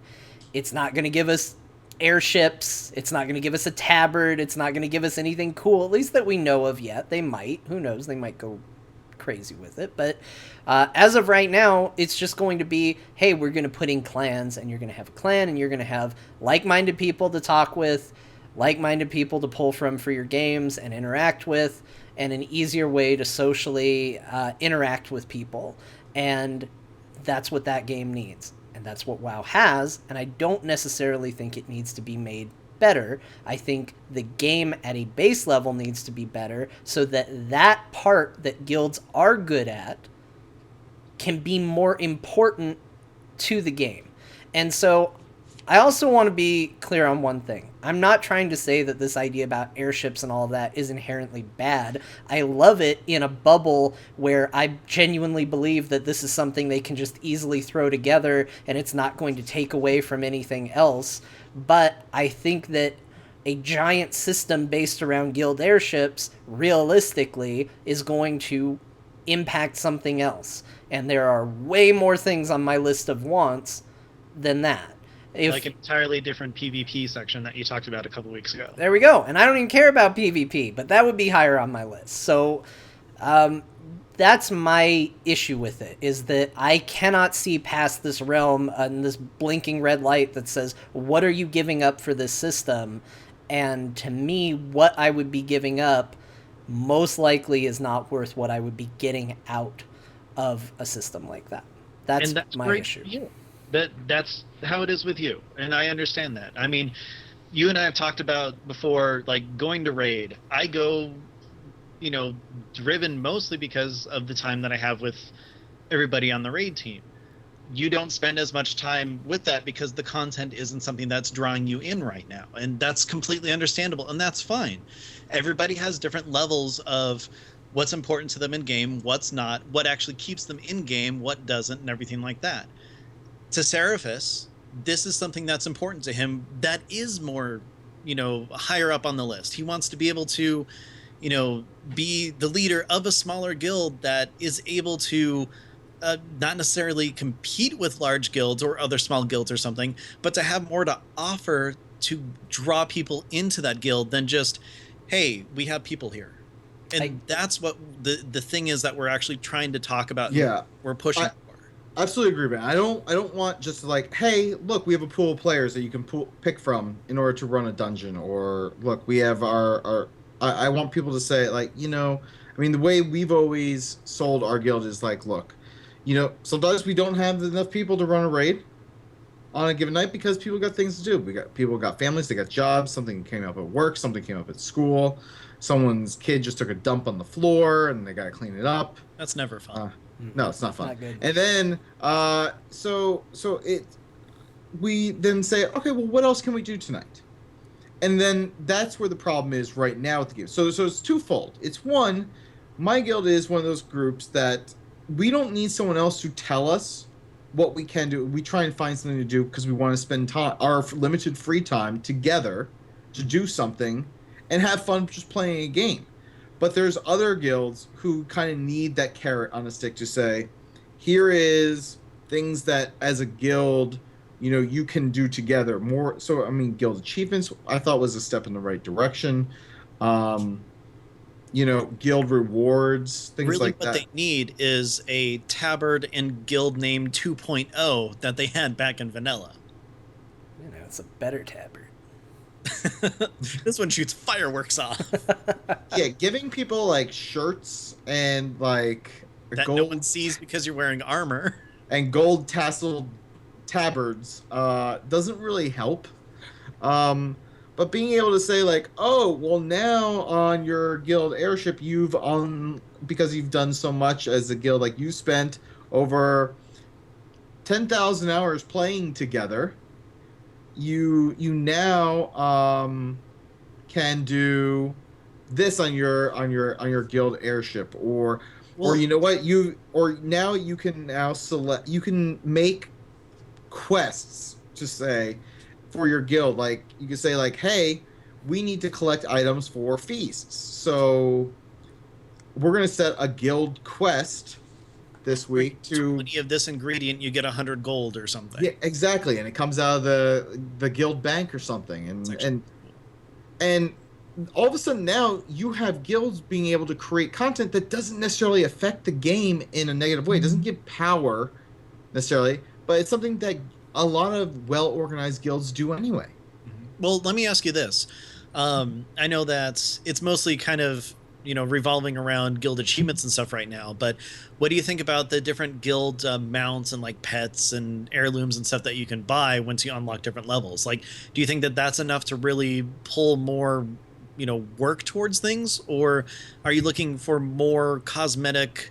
It's not going to give us airships. It's not going to give us a tabard. It's not going to give us anything cool, at least that we know of yet. They might. Who knows? They might go crazy with it. But as of right now, it's just going to be, hey, we're going to put in clans, and you're going to have a clan, and you're going to have like-minded people to talk with, like-minded people to pull from for your games and interact with, and an easier way to socially interact with people. And that's what that game needs. And that's what WoW has, and I don't necessarily think it needs to be made better. I think the game at a base level needs to be better so that that part that guilds are good at can be more important to the game. And so I also want to be clear on one thing. I'm not trying to say that this idea about airships and all that is inherently bad. I love it in a bubble where I genuinely believe that this is something they can just easily throw together and it's not going to take away from anything else. But I think that a giant system based around guild airships realistically is going to impact something else. And there are way more things on my list of wants than that. like an entirely different PvP section that you talked about a couple weeks ago. There we go. And I don't even care about PvP, but that would be higher on my list. So that's my issue with it, is that I cannot see past this realm and this blinking red light that says, what are you giving up for this system? And to me, what I would be giving up most likely is not worth what I would be getting out of a system like that. That's my issue. Yeah. That's how it is with you, and I understand that. I mean, you and I have talked about before, like going to raid. I go, driven mostly because of the time that I have with everybody on the raid team. You don't spend as much time with that because the content isn't something that's drawing you in right now, and that's completely understandable, and that's fine. Everybody has different levels of what's important to them in game, what's not, what actually keeps them in game, what doesn't, and everything like that. To Ceraphus, this is something that's important to him that is more, higher up on the list. He wants to be able to, be the leader of a smaller guild that is able to not necessarily compete with large guilds or other small guilds or something, but to have more to offer to draw people into that guild than just, hey, we have people here. And that's what the thing is that we're actually trying to talk about. Yeah. We're pushing. Absolutely agree, man. I don't want just like, hey, look, we have a pool of players that you can pick from in order to run a dungeon, or look, we have our I want people to say, like, I mean, the way we've always sold our guild is like, look, sometimes we don't have enough people to run a raid on a given night because people got things to do. People got families, they got jobs, something came up at work, something came up at school, someone's kid just took a dump on the floor and they got to clean it up. That's never fun. No, it's not fun. Not good. And then, we then say, okay, well, what else can we do tonight? And then that's where the problem is right now with the game. So it's twofold. It's one, my guild is one of those groups that we don't need someone else to tell us what we can do. We try and find something to do because we want to spend our limited free time together to do something and have fun just playing a game. But there's other guilds who kind of need that carrot on a stick to say, here is things that as a guild, you can do together more. So, I mean, guild achievements I thought was a step in the right direction. Guild rewards, things really like that. What they need is a tabard and guild name 2.0 that they had back in vanilla. It's a better tabard. This one shoots fireworks off. Yeah, giving people like shirts and like that gold, no one sees because you're wearing armor and gold tasseled tabards doesn't really help. But being able to say like, oh, well, now on your guild airship, because you've done so much as a guild, like you spent over 10,000 hours playing together. You now can do this on your guild airship, or you know what, now you can now select, you can make quests to say for your guild, like you can say like, hey, we need to collect items for feasts, so we're gonna set a guild quest this week to 20 of this ingredient, you get 100 gold or something. Yeah, exactly, and it comes out of the guild bank or something, and all of a sudden now you have guilds being able to create content that doesn't necessarily affect the game in a negative way. It doesn't give power necessarily, but it's something that a lot of well-organized guilds do anyway. Well, let me ask you this. I know that it's mostly kind of revolving around guild achievements and stuff right now, but what do you think about the different guild mounts and like pets and heirlooms and stuff that you can buy once you unlock different levels? Like, do you think that that's enough to really pull more work towards things, or are you looking for more cosmetic,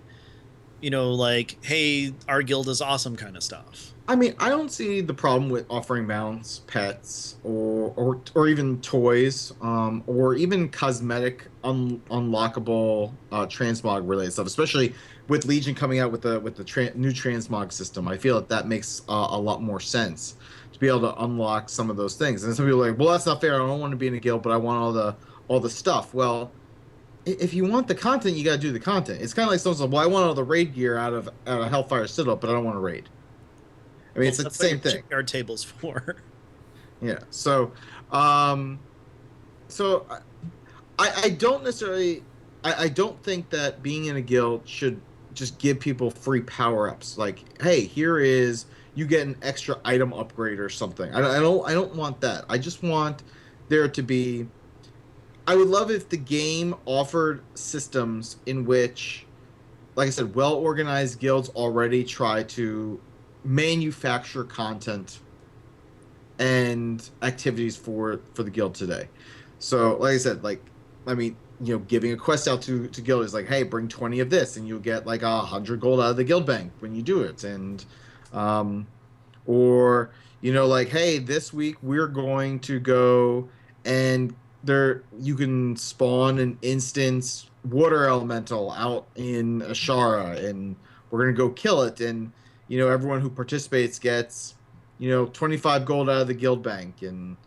like, hey, our guild is awesome kind of stuff? I mean, I don't see the problem with offering mounts, pets, or even toys, or even cosmetic unlockable transmog related stuff. Especially with Legion coming out with the new transmog system, I feel that makes a lot more sense to be able to unlock some of those things. And some people are like, well, that's not fair. I don't want to be in a guild, but I want all the stuff. Well, if you want the content, you got to do the content. It's kind of like someone's like, well, I want all the raid gear out of Hellfire Citadel, but I don't want to raid. I mean, it's the same thing. Guard tables for. Yeah. Um, so I don't necessarily I don't think that being in a guild should just give people free power ups. Like, hey, here is you get an extra item upgrade or something. I don't want that. I just want there to be. I would love if the game offered systems in which, like I said, well organized guilds already try to manufacture content and activities for the guild today. So, like I said, like I mean, giving a quest out to guild is like, hey, bring 20 of this, and you'll get like 100 gold out of the guild bank when you do it, and um, or like, hey, this week we're going to go and there you can spawn an instance water elemental out in Ashara, and we're gonna go kill it, and everyone who participates gets 25 gold out of the guild bank, and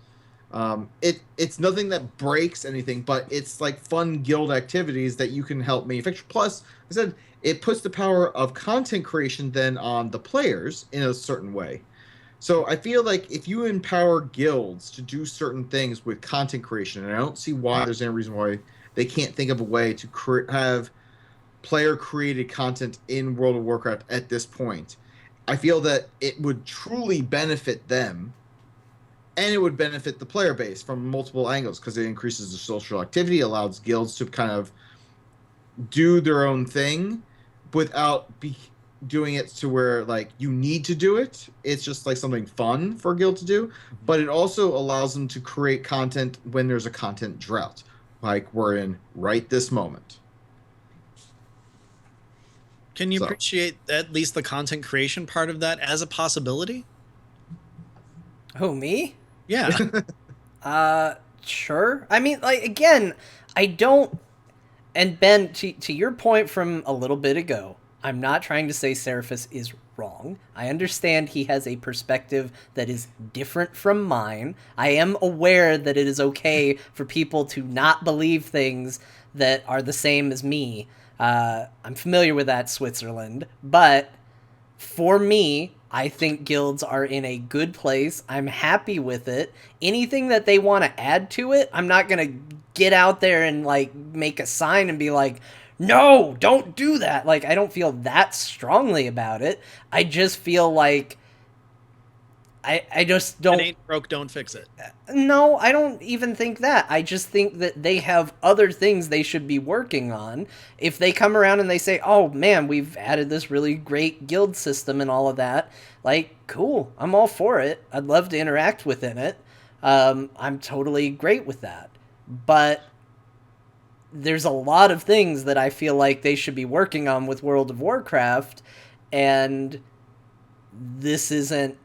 it's nothing that breaks anything, but it's like fun guild activities that you can help manufacture. Plus, I said it puts the power of content creation then on the players in a certain way. So I feel like if you empower guilds to do certain things with content creation, and I don't see why there's any reason why they can't think of a way to have player created content in World of Warcraft at this point. I feel that it would truly benefit them, and it would benefit the player base from multiple angles because it increases the social activity, allows guilds to kind of do their own thing without doing it to where like you need to do it. It's just like something fun for a guild to do, but it also allows them to create content when there's a content drought, like we're in right this moment. Can you So appreciate at least the content creation part of that as a possibility? Who, me? Yeah. Sure. I mean, like, again, I don't. And Ben, to your point from a little bit ago, I'm not trying to say Ceraphus is wrong. I understand he has a perspective that is different from mine. I am aware that it is okay for people to not believe things that are the same as me. I'm familiar with that, Switzerland. But for me, I think guilds are in a good place. I'm happy with it. Anything that they want to add to it, I'm not going to get out there and like make a sign and be like, no, don't do that. Like, I don't feel that strongly about it. I just feel like I just It don't. ain't broke, don't fix it. No, I don't even think that. I just think that they have other things they should be working on. If they come around and they say, oh man, we've added this really great guild system and all of that, like, cool, I'm all for it. I'd love to interact within it. I'm totally great with that. But there's a lot of things that I feel like they should be working on with World of Warcraft, and this isn't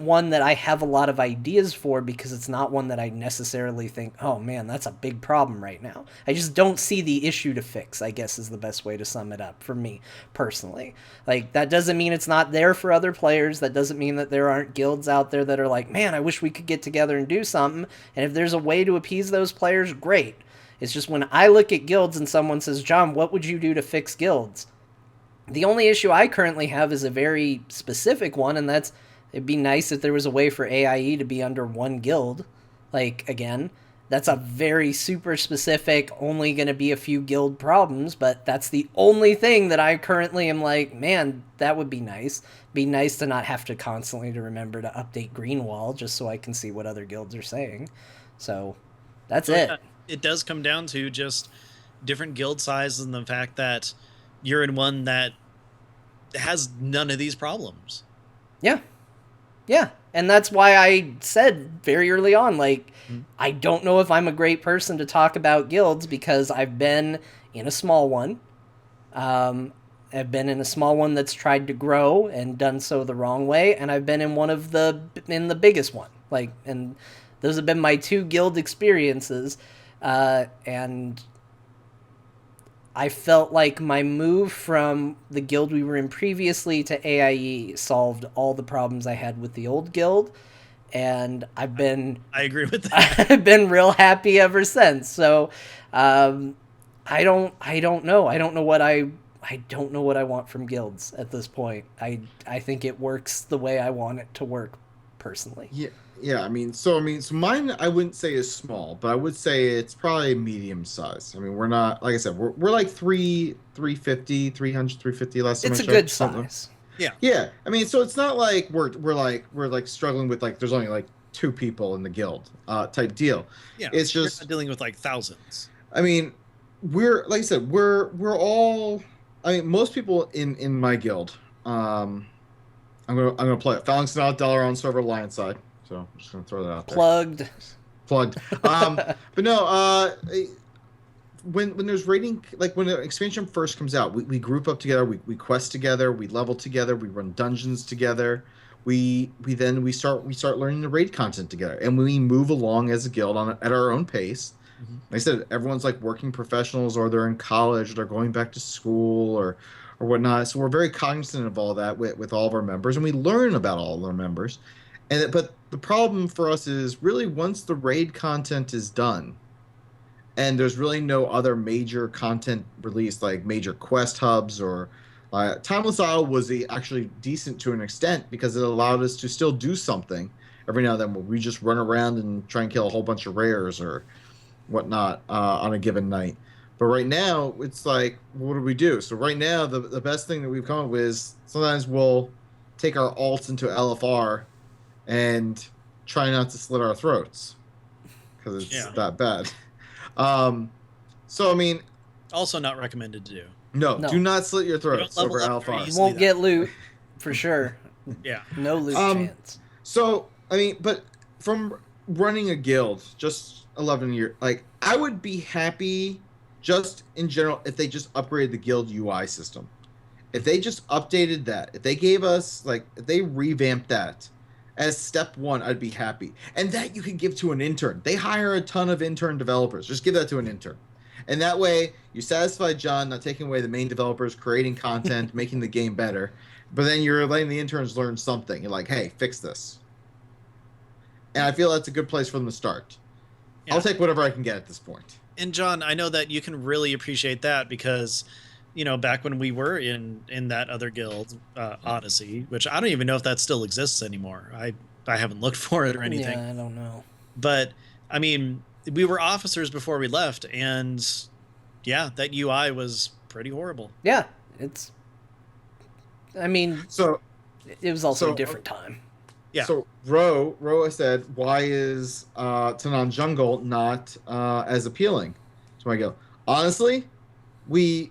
one that I have a lot of ideas for because it's not one that I necessarily think, oh man, that's a big problem right now. I just don't see the issue to fix, I guess is the best way to sum it up for me personally. Like, that doesn't mean it's not there for other players. That doesn't mean that there aren't guilds out there that are like, man, I wish we could get together and do something. And if there's a way to appease those players, great. It's just when I look at guilds and someone says, John, what would you do to fix guilds? The only issue I currently have is a very specific one, and that's it'd be nice if there was a way for AIE to be under one guild. Like, again, that's a very super specific, only going to be a few guild problems, but that's the only thing that I currently am like, man, that would be nice. Be nice to not have to constantly to remember to update Greenwall just so I can see what other guilds are saying. So, that's it. It does come down to just different guild sizes and the fact that you're in one that has none of these problems. Yeah. Yeah, and that's why I said very early on, like, I don't know if I'm a great person to talk about guilds because I've been in a small one. I've been in a small one that's tried to grow and done so the wrong way, and I've been in the biggest one. Like, and those have been my two guild experiences, and I felt like my move from the guild we were in previously to AIE solved all the problems I had with the old guild, and I agree with that. I've been real happy ever since. So, I don't know. I don't know what I want from guilds at this point. I think it works the way I want it to work personally. Yeah. So mine I wouldn't say is small, but I would say it's probably medium size. I mean, we're not like I said, we're like 350, 300, 350 last time I It's a checked, good something. size. Yeah. Yeah, I mean, so it's not like we're struggling with like there's only like two people in the guild type deal. Yeah. It's You're just not dealing with like thousands. I mean, we're like I said, we're all. I mean, most people in my guild. Um, I'm gonna play it. Phalanx not Dalaran server Alliance side. So I'm just gonna throw that out there. Plugged. Plugged. But no. When there's raiding, like when an expansion first comes out, we group up together. We quest together. We level together. We run dungeons together. We start learning the raid content together, and we move along as a guild at our own pace. Mhm. Like I said, everyone's like working professionals, or they're in college, or they're going back to school, or whatnot. So we're very cognizant of all that with all of our members, and we learn about all of our members. But the problem for us is really once the raid content is done, and there's really no other major content released, like major quest hubs or. Timeless Isle was actually decent to an extent because it allowed us to still do something every now and then where we just run around and try and kill a whole bunch of rares or whatnot on a given night. But right now, it's like, what do we do? So right now, the best thing that we've come up with is sometimes we'll take our alts into LFR and try not to slit our throats because it's that bad. So I mean, Also not recommended to do. no, No. do not slit your throats level over up very LFR. You easily. won't get loot, for sure. Yeah. No loot Um, chance. So I mean, but from running a guild, just 11 years, like I would be happy, just in general, if they just upgraded the guild UI system. If they just updated that, if they gave us like, if they revamped that as step one, I'd be happy. And that you can give to an intern. They hire a ton of intern developers. Just give that to an intern. And that way, you satisfy John, not taking away the main developers, creating content, making the game better. But then you're letting the interns learn something. You're like, hey, fix this. And I feel that's a good place for them to start. Yeah. I'll take whatever I can get at this point. And John, I know that you can really appreciate that because, back when we were in that other guild, Odyssey, which I don't even know if that still exists anymore. I haven't looked for it or anything. Yeah, I don't know. But I mean, we were officers before we left, and yeah, that UI was pretty horrible. Yeah, I mean, So it was also so- a different time. Yeah. So Ro said, why is Tanan Jungle not as appealing to my guild? Honestly, we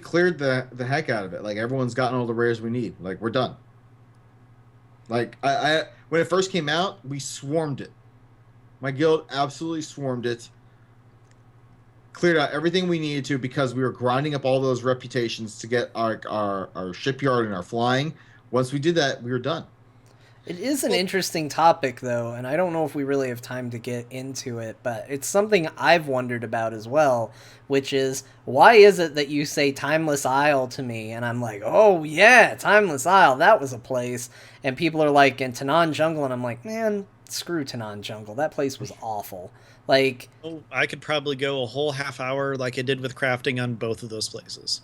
cleared the heck out of it. Like everyone's gotten all the rares we need. Like we're done. Like I when it first came out, we swarmed it. My guild absolutely swarmed it. Cleared out everything we needed to because we were grinding up all those reputations to get our shipyard and our flying. Once we did that, we were done. It is an interesting topic, though, and I don't know if we really have time to get into it, but it's something I've wondered about as well, which is, why is it that you say Timeless Isle to me, and I'm like, oh yeah, Timeless Isle, that was a place, and people are like, in Tanan Jungle, and I'm like, man, screw Tanan Jungle, that place was awful. Like, Oh, I could probably go a whole half hour like I did with crafting on both of those places.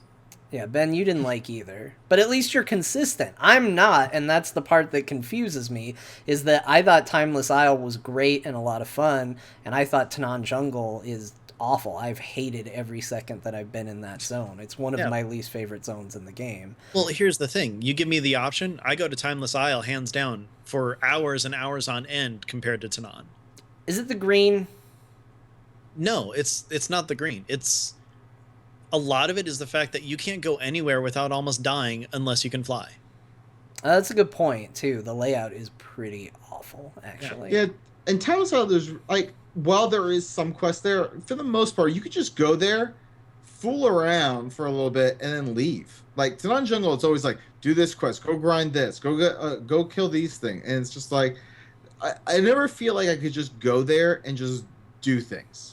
yeah, Ben, you didn't like either. But at least you're consistent. I'm not, and that's the part that confuses me, is that I thought Timeless Isle was great and a lot of fun, and I thought Tanan Jungle is awful. I've hated every second that I've been in that zone. It's one of Yeah. my least favorite zones in the game. Well, here's the thing. You give me the option, I go to Timeless Isle hands down for hours and hours on end compared to Tanan. Is it the green? No, it's not the green. It's a lot of it is the fact that you can't go anywhere without almost dying unless you can fly. That's a good point, too. The layout is pretty awful, actually. Yeah, and Timeless Isle, there's like, while there is some quest there, for the most part, you could just go there, fool around for a little bit, and then leave. Like Tanan Jungle, it's always like, do this quest, go grind this, go kill these things, and it's just like, I never feel like I could just go there and just do things.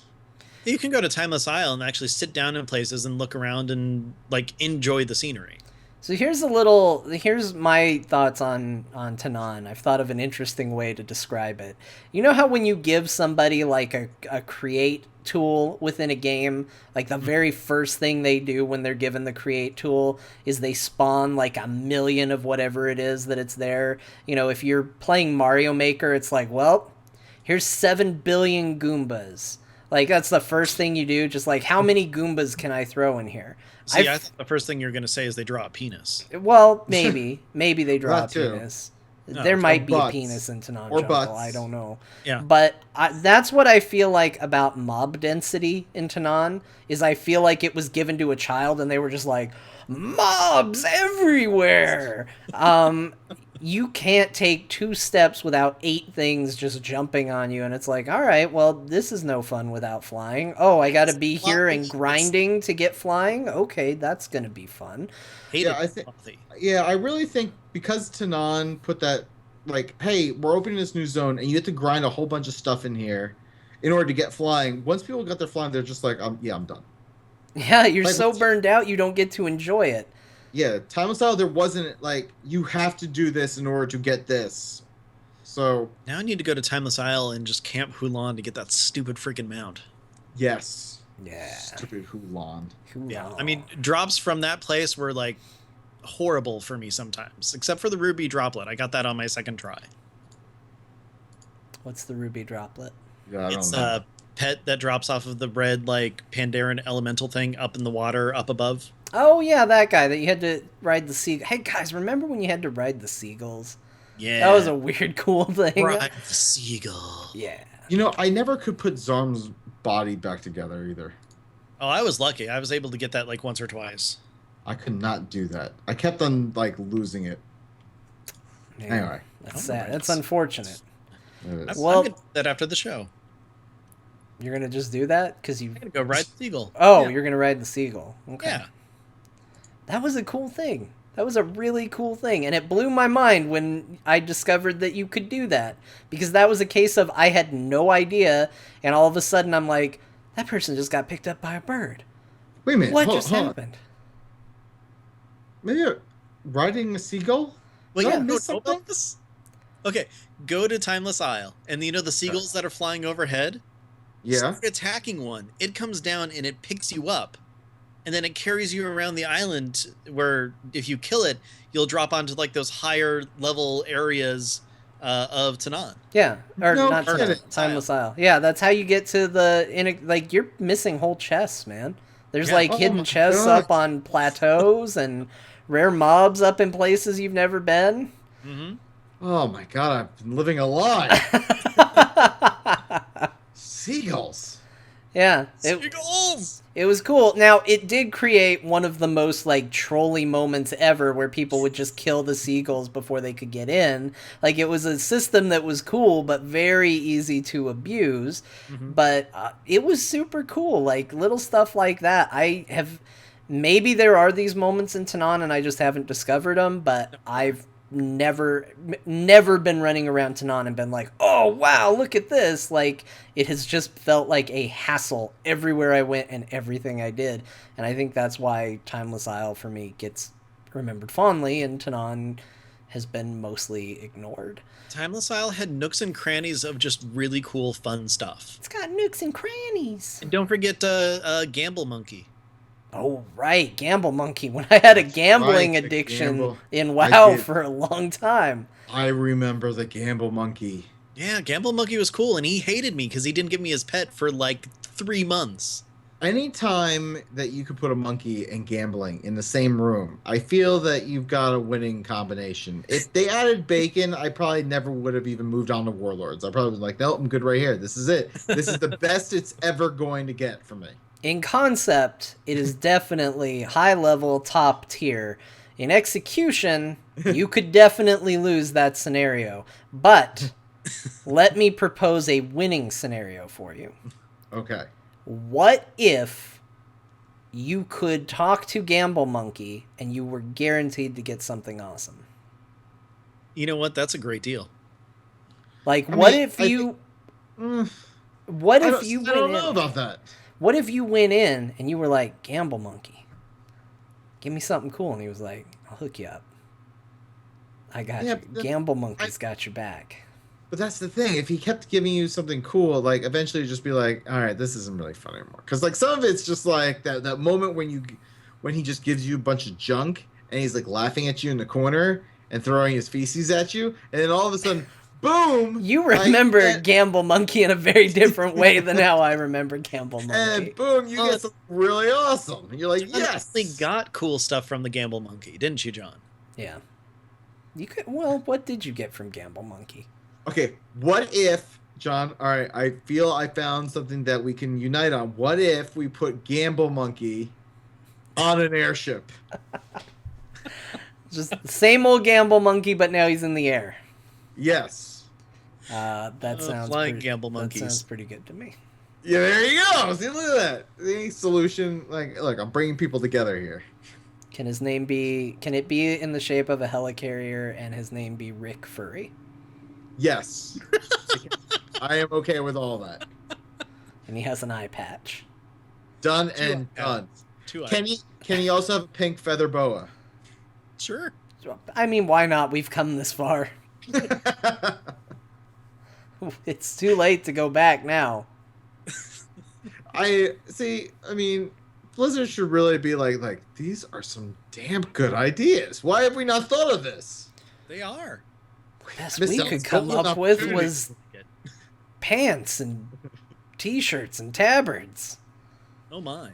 You can go to Timeless Isle and actually sit down in places and look around and like enjoy the scenery. So here's my thoughts on Tanan. I've thought of an interesting way to describe it. You know how when you give somebody like a create tool within a game, like the very first thing they do when they're given the create tool is they spawn like a million of whatever it is that it's there. You know, if you're playing Mario Maker, it's like, well, here's 7 billion Goombas. Like, that's the first thing you do, just like, how many Goombas can I throw in here? See, I thought the first thing you're going to say is they draw a penis. Well, maybe they draw a That too. penis. No, There might be a butts. penis in Tanan Or Jungle. butts. I don't know. Yeah. But that's what I feel like about mob density in Tanan, is I feel like it was given to a child and they were just like, mobs everywhere. You can't take 2 steps without 8 things just jumping on you, and it's like, all right, well, this is no fun without flying. Oh, I gotta be here and grinding to get flying? Okay, that's gonna be fun. Hated Yeah, I think. Frothy. Yeah, I really think because Tanan put that, like, hey, we're opening this new zone, and you have to grind a whole bunch of stuff in here in order to get flying. Once people got their flying, they're just like, I'm done. Yeah, you're Like, so burned out you don't get to enjoy it. Yeah, Time of Style, there wasn't, like, you have to do this in order to get this. So, Now I need to go to Timeless Isle and just camp Hulan to get that stupid freaking mount. yes. Yeah. Stupid Hulan. Yeah, I mean, drops from that place were like horrible for me sometimes, except for the ruby droplet. I got that on my second try. What's the ruby droplet? Yeah, I It's don't know. a pet that drops off of the red, like, Pandaren elemental thing up in the water up above. Oh, yeah, that guy that you had to ride the seagull. Hey, guys, remember when you had to ride the seagulls? Yeah. That was a weird, cool thing. Ride the seagull. Yeah. You know, I never could put Zarm's body back together either. Oh, I was lucky. I was able to get that like once or twice. I could not do that. I kept on, like, losing it. Man, Anyway. That's Oh, sad. right. That's unfortunate. It is. Well- I'm gonna do that after the show. You're going to just do that? Because you... I'm gonna go ride the seagull. Oh, Yeah. you're going to ride the seagull. Okay. Yeah. That was a cool thing. That was a really cool thing. And it blew my mind when I discovered that you could do that. Because that was a case of I had no idea. And all of a sudden I'm like, that person just got picked up by a bird. Wait a minute. What hold, just hold on. happened? Maybe you're riding a seagull? Well, Did I yeah, miss no, something? this. Okay, go to Timeless Isle, and you know the seagulls that are flying overhead? Yeah. Start attacking one. It comes down and it picks you up. And then it carries you around the island where if you kill it, you'll drop onto like those higher level areas of Tanan. Yeah. Or No, not forget it. Timeless Isle. Yeah, that's how you get to the... like, you're missing whole chests, man. There's, Yeah. like, Oh hidden my chests God. up on plateaus and rare mobs up in places you've never been. Mm-hmm. Oh my god, I've been living a lie. Seagulls. Yeah. Seagulls! It was cool. Now, it did create one of the most, like, trolly moments ever where people would just kill the seagulls before they could get in. Like, it was a system that was cool, but very easy to abuse. Mhm. But it was super cool. Like, little stuff like that. I have... Maybe there are these moments in Tanan and I just haven't discovered them, but I've never been running around Tanan and been like, oh wow, look at this. Like, it has just felt like a hassle everywhere I went and everything I did. And I think that's why Timeless Isle for me gets remembered fondly and Tanan has been mostly ignored. Timeless Isle had nooks and crannies of just really cool, fun stuff. It's got nooks and crannies. And don't forget Gamble Monkey. Oh, right. Gamble Monkey. When I had a gambling right, the addiction gamble. in I WoW did. for a long time. I remember the Gamble Monkey. Yeah, Gamble Monkey was cool, and he hated me because he didn't give me his pet for like 3 months. Anytime that you could put a monkey and gambling in the same room, I feel that you've got a winning combination. If they added bacon, I probably never would have even moved on to Warlords. I probably was like, nope, I'm good right here. This is it. This is the best it's ever going to get for me. In concept, it is definitely high level, top tier. In execution, you could definitely lose that scenario. But let me propose a winning scenario for you. Okay. What if you could talk to Gamble Monkey and you were guaranteed to get something awesome? You know what? That's a great deal. Like, I what mean, if I you... Mm, What I if don't, you I went don't in... know about that. What if you went in and you were like, Gamble Monkey, give me something cool? And he was like, I'll hook you up. I got Yeah, you. but Gamble Monkey's got your back. But that's the thing. If he kept giving you something cool, like eventually you'd just be like, all right, this isn't really fun anymore. Because like some of it's just like that moment when he just gives you a bunch of junk and he's like laughing at you in the corner and throwing his feces at you, and then all of a sudden, boom! You like, remember Gamble Monkey in a very different way than how I remember Gamble and Monkey. boom, you get something really awesome. And you're like, John yes. actually got cool stuff from the Gamble Monkey, didn't you, John? Yeah. You could. Well, what did you get from Gamble Monkey? Okay, what if, John? All right, I feel I found something that we can unite on. What if we put Gamble Monkey on an airship? Just the same old Gamble Monkey, but now he's in the air. Yes. That sounds flying pretty, Gamble that Monkeys. sounds pretty good to me. Yeah, there you go. See, look at that. The solution, like, look, I'm bringing people together here. Can his name be? Can it be in the shape of a helicarrier and his name be Rick Furry? Yes. I am okay with all that. And he has an eye patch. Done and done. Can he also have a pink feather boa? Sure. I mean, why not? We've come this far. It's too late to go back now. I mean, Blizzard should really be like these are some damn good ideas. Why have we not thought of this? They are. Best Missed we out could come golden up with opportunity. was pants and t-shirts and tabards. Oh my.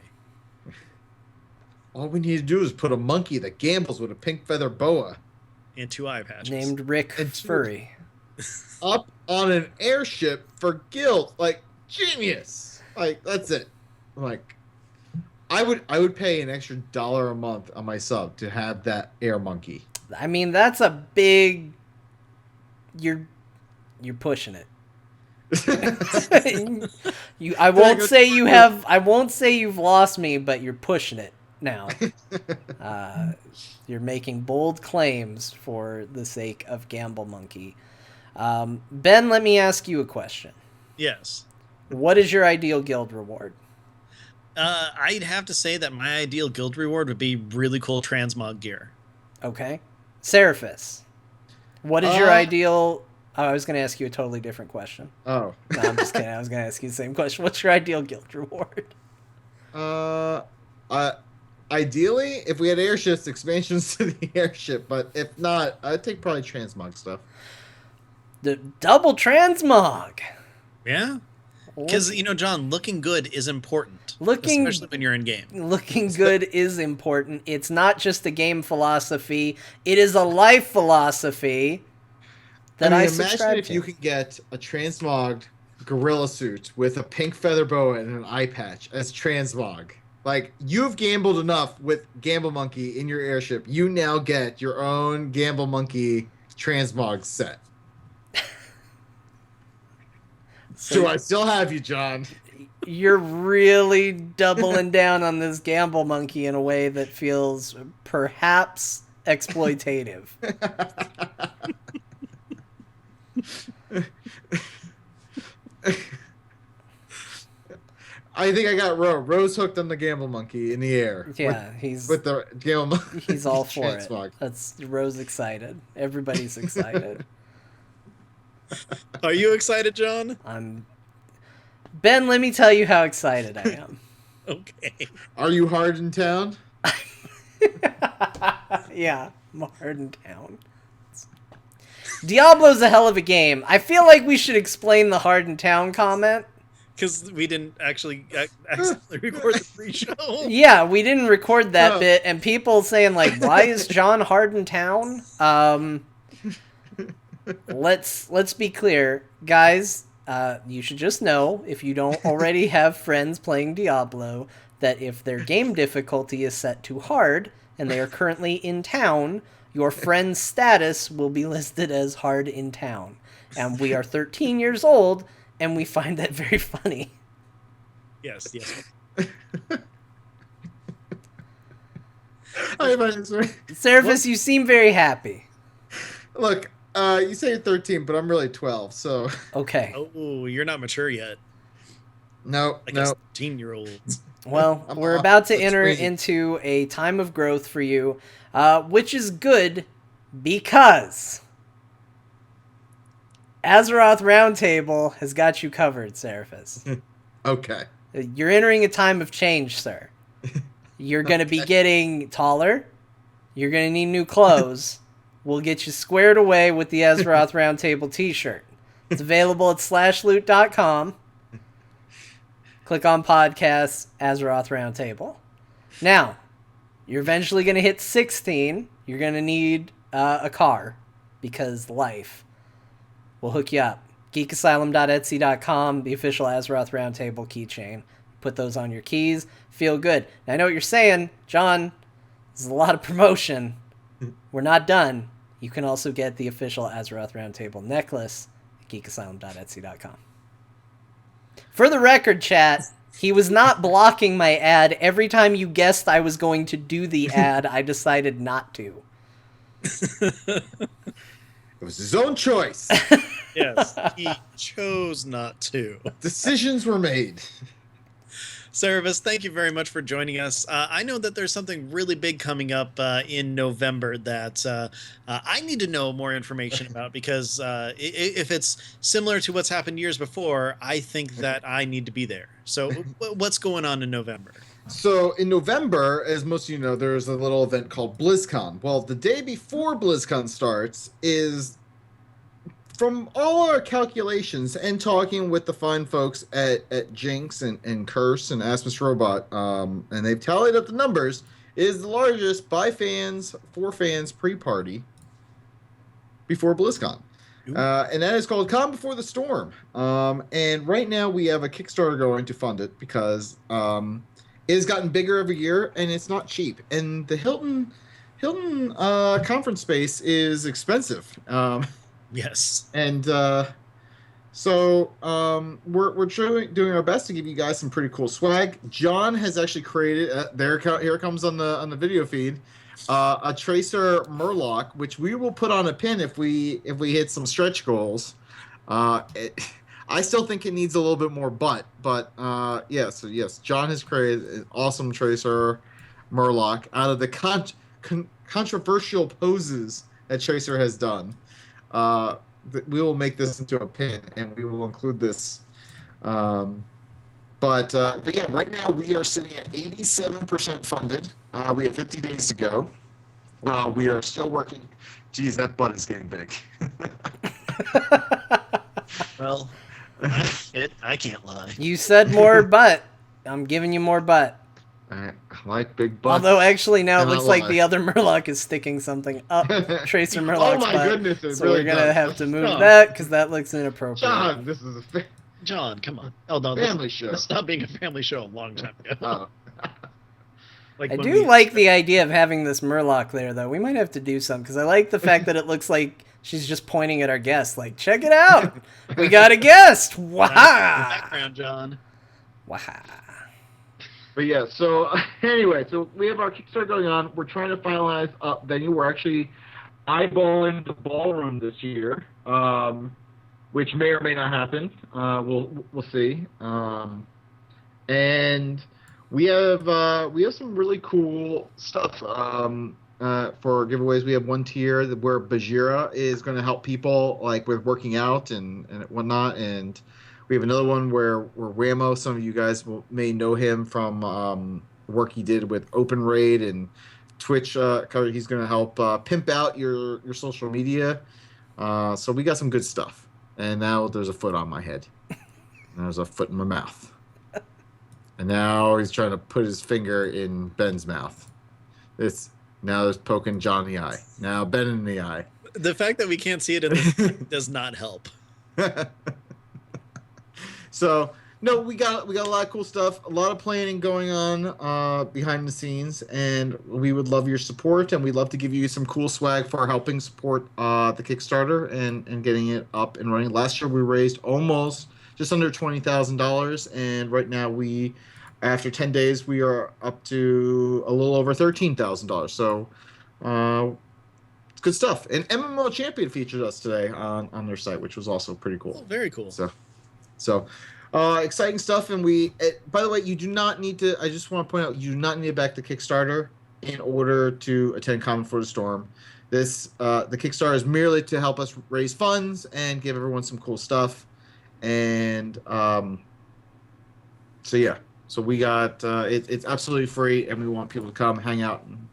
All we need to do is put a monkey that gambles with a pink feather boa And 2 eye patches. Named Rick And Furry. up on an airship for guilt. Like, genius. Like, that's it. Like, I would pay an extra $1 a month on my sub to have that air monkey. I mean, that's a big... You're pushing it. I won't say you've lost me, but you're pushing it now. You're making bold claims for the sake of Gamble Monkey. Ben, let me ask you a question. Yes. What is your ideal guild reward? I'd have to say that my ideal guild reward would be really cool transmog gear. Okay. Seraphus. What is your ideal... Oh, I was going to ask you a totally different question. Oh. No, I'm just kidding. I was going to ask you the same question. What's your ideal guild reward? Ideally, if we had airships, expansions to the airship, but if not, I'd take probably transmog stuff. The double transmog. Yeah? Because, John, looking good is important. Looking- especially when you're in game. Looking good is important. It's not just a game philosophy. It is a life philosophy that I imagine subscribe if to. you could get a transmogged gorilla suit with a pink feather boa and an eye patch as transmog. Like, you've gambled enough with Gamble Monkey in your airship. You now get your own Gamble Monkey transmog set. Do I still have you, John? You're really doubling down on this Gamble Monkey in a way that feels perhaps exploitative. I think I got Rose hooked on the Gamble Monkey in the air. Yeah, with the Gamble Monkey. he's all for transmog. it. That's Rose excited. Everybody's excited. Are you excited, John? Ben, let me tell you how excited I am. Okay. Are you hard in town? Yeah, I'm hard in town. Diablo's a hell of a game. I feel like we should explain the hard in town comment. Because we didn't actually record the pre-show. Yeah, we didn't record that bit, and people saying like, "Why is John hard in town?" Let's be clear, guys. You should just know, if you don't already have friends playing Diablo, that if their game difficulty is set to hard and they are currently in town, your friend's status will be listed as hard in town. And we are 13 years old, and we find that very funny. Yes. Seraphus, you seem very happy. Look, you say you're 13, but I'm really 12, so... Okay. Oh, you're not mature yet. No. Like a 13-year-old. Well, we're about to enter into a time of growth for you, which is good because Azeroth Roundtable has got you covered, Ceraphus. Okay. You're entering a time of change, sir. You're going to be getting taller. You're going to need new clothes. We'll get you squared away with the Azeroth Roundtable t-shirt. It's available at slashloot.com. Click on podcasts, Azeroth Roundtable. Now, you're eventually going to hit 16. You're going to need a car because life. We'll hook you up. Geekasylum.etsy.com, the official Azeroth Roundtable keychain. Put those on your keys. Feel good. Now, I know what you're saying, John. This is a lot of promotion. We're not done. You can also get the official Azeroth Roundtable necklace at geekasylum.etsy.com. For the record, chat, he was not blocking my ad. Every time you guessed I was going to do the ad, I decided not to. It was his own choice. Yes, he chose not to. Decisions were made. Ceraphus, thank you very much for joining us. I know that there's something really big coming up in November that I need to know more information about because if it's similar to what's happened years before, I think that I need to be there. So what's going on in November? So in November, as most of you know, there's a little event called BlizzCon. Well, the day before BlizzCon starts is, from all our calculations and talking with the fine folks at Jinx and Curse and Asmus Robot, and they've tallied up the numbers, is the largest by fans, for fans pre-party before BlizzCon. And that is called Calm Before the Storm. And right now we have a Kickstarter going to fund it because it has gotten bigger every year and it's not cheap. And the Hilton conference space is expensive. Yes. And so we're doing our best to give you guys some pretty cool swag. John has actually created here it comes on the video feed, a Tracer Murloc, which we will put on a pin if we hit some stretch goals. I still think it needs a little bit more butt, but yes, John has created an awesome Tracer Murloc out of the controversial poses that Tracer has done. We will make this into a pin, and we will include this. But yeah, right now we are sitting at 87% funded. We have 50 days to go. We are still working. Geez, that butt is getting big. Well, I can't lie. You said more butt. I'm giving you more butt. I like big butts. Although actually now it looks like lie. the other Murloc is sticking something up Tracer Murloc's Oh my butt. goodness, it So really we're gonna does. have to move John. that because that looks inappropriate. John, this is a John, come on. Oh no, family show. This stopped being a family show a long time ago. Oh. Like I when do we- like the idea of having this Murloc there, though. We might have to do something because I like the fact that it looks like she's just pointing at our guest, like, "Check it out, we got a guest!" Wow, background, John. wow. But yeah, so anyway, so we have our Kickstarter going on. We're trying to finalize a venue. We're actually eyeballing the ballroom this year, which may or may not happen. We'll see. And we have some really cool stuff for giveaways. We have one tier where Bajira is going to help people like with working out and whatnot, and we have another one where Whammo, some of you guys may know him from work he did with Open Raid and Twitch. He's going to help pimp out your social media. So we got some good stuff. And now there's a foot on my head. And there's a foot in my mouth. And now he's trying to put his finger in Ben's mouth. Now there's poking John in the eye. Now Ben in the eye. The fact that we can't see it in this does not help. So no, we got a lot of cool stuff, a lot of planning going on behind the scenes, and we would love your support, and we'd love to give you some cool swag for helping support the Kickstarter and getting it up and running. Last year we raised almost just under $20,000, and right now after 10 days we are up to a little over $13,000. So it's good stuff. And MMO Champion featured us today on their site, which was also pretty cool. Oh, very cool. So exciting stuff. And by the way, you do not need to, I just want to point out, you do not need to back the Kickstarter in order to attend Common for the Storm. This the Kickstarter is merely to help us raise funds and give everyone some cool stuff. And so yeah, so we got it's absolutely free, and we want people to come hang out and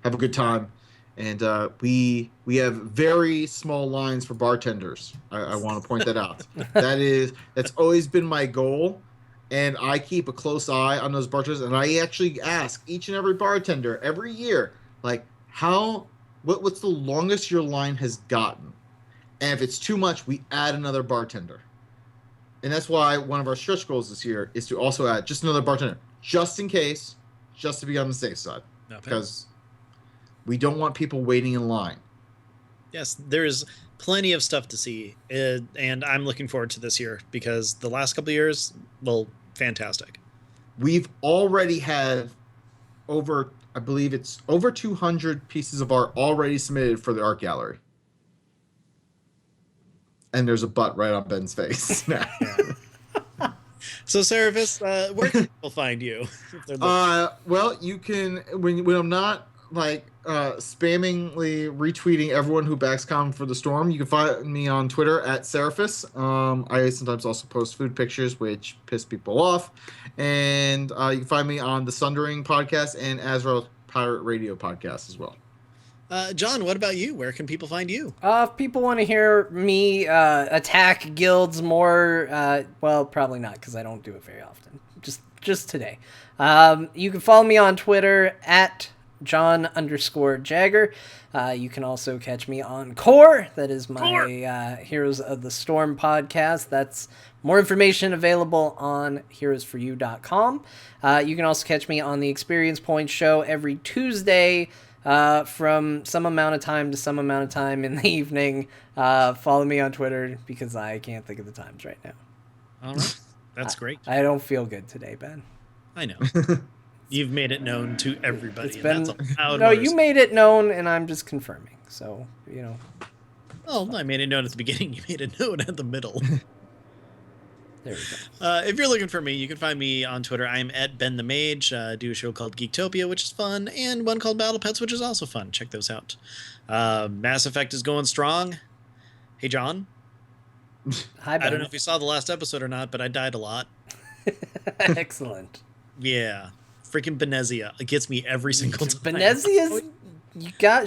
have a good time. And we have very small lines for bartenders. I want to point that out. That's always been my goal, and I keep a close eye on those bartenders. And I actually ask each and every bartender every year, like, what's the longest your line has gotten? And if it's too much, we add another bartender. And that's why one of our stretch goals this year is to also add just another bartender, just in case, just to be on the safe side, because we don't want people waiting in line. Yes, there's plenty of stuff to see, and I'm looking forward to this year because the last couple of years, well, fantastic. We've already had I believe it's over 200 pieces of art already submitted for the art gallery. And there's a butt right on Ben's face. So, Ceraphus, where can people find you? Well, you can, when I'm not like spammingly retweeting everyone who backs Common for the Storm, you can find me on Twitter at Ceraphus. I sometimes also post food pictures, which piss people off. And you can find me on the Sundering podcast and Azrael Pirate Radio podcast as well. John, what about you? Where can people find you? If people want to hear me attack guilds more, well, probably not, because I don't do it very often. Just today. You can follow me on Twitter at John_Jagger. You can also catch me on Core. That is my Heroes of the Storm podcast. That's more information available on heroesforyou.com. You can also catch me on the Experience Point show every Tuesday from some amount of time to some amount of time in the evening. Follow me on Twitter because I can't think of the times right now. All right. That's great. I don't feel good today, Ben. I know. You've made it known to everybody. It's been, that's a loud no, order. you made it known, and I'm just confirming. So, you know. Well, I made it known at the beginning. You made it known at the middle. There we go. If you're looking for me, you can find me on Twitter. I'm at Ben the Mage. I do a show called Geektopia, which is fun, and one called Battle Pets, which is also fun. Check those out. Mass Effect is going strong. Hey, John. Hi, Ben. I don't know if you saw the last episode or not, but I died a lot. Excellent. Yeah. Freaking Benezia. It gets me every single time. Benezia's,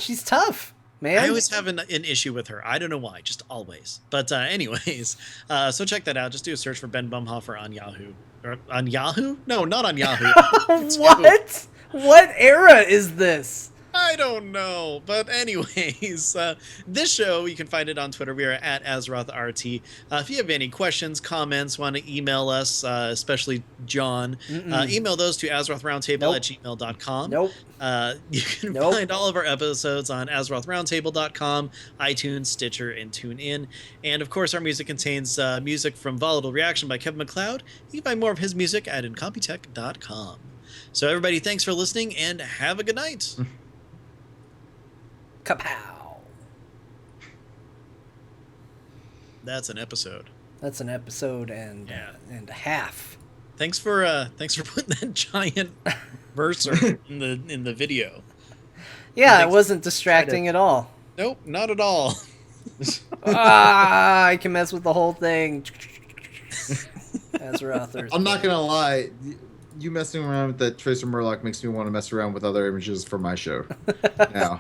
she's tough, man. I always have an issue with her. I don't know why, just always. But anyways, so check that out. Just do a search for Ben Bumhofer on Yahoo. Or on Yahoo? No, not on Yahoo. What? What era is this? I don't know. But anyways, this show, you can find it on Twitter. We are at AzrothRT. If you have any questions, comments, want to email us, especially John, email those to AzrothRoundtable@gmail.com. Nope. You can find all of our episodes on AzrothRoundtable.com, iTunes, Stitcher, and TuneIn. And of course, our music contains music from Volatile Reaction by Kevin MacLeod. You can find more of his music at incompetech.com. So everybody, thanks for listening, and have a good night. Kapow. That's an episode. That's an episode and a half. Thanks for putting that giant Mercer in the video. Yeah, it wasn't distracting at all. Nope, not at all. I can mess with the whole thing. Azeroth. I'm not gonna lie. You messing around with that Tracer Murloc makes me want to mess around with other images for my show now.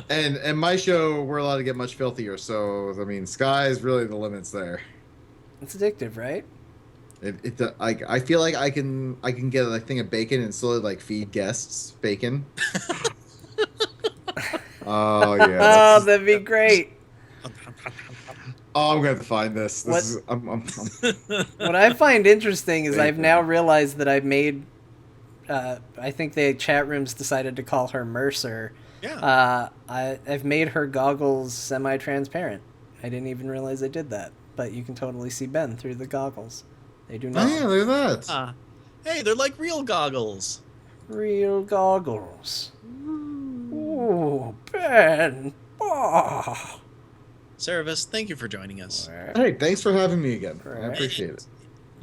And my show, we're allowed to get much filthier. So I mean, sky's really the limits there. It's addictive, right? I feel like I can get a thing of bacon and slowly like feed guests bacon. Oh yeah. Oh, that'd be great. Oh, I'm gonna have to find this. What I find interesting is I've now realized that I've made. I think the chat rooms decided to call her Mercer. Yeah. I've made her goggles semi-transparent. I didn't even realize I did that, but you can totally see Ben through the goggles. They do not. Oh yeah, look at that. Hey, they're like real goggles. Real goggles. Ooh, Ben. Oh. Ceraphus, thank you for joining us. Hey, thanks for having me again. I appreciate it.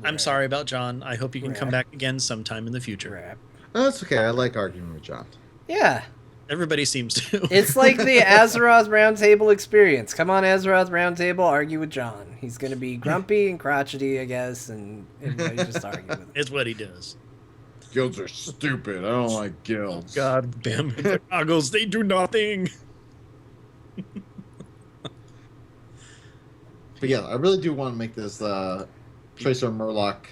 I'm sorry about John. I hope you can come back again sometime in the future. That's okay. I like arguing with John. Yeah. Everybody seems to. It's like the Azeroth Roundtable experience. Come on, Azeroth Roundtable, argue with John. He's going to be grumpy and crotchety, I guess, and everybody just argue with him. It's what he does. Guilds are stupid. I don't like guilds. God damn it. The goggles, they do nothing. But yeah, I really do want to make this Tracer Murloc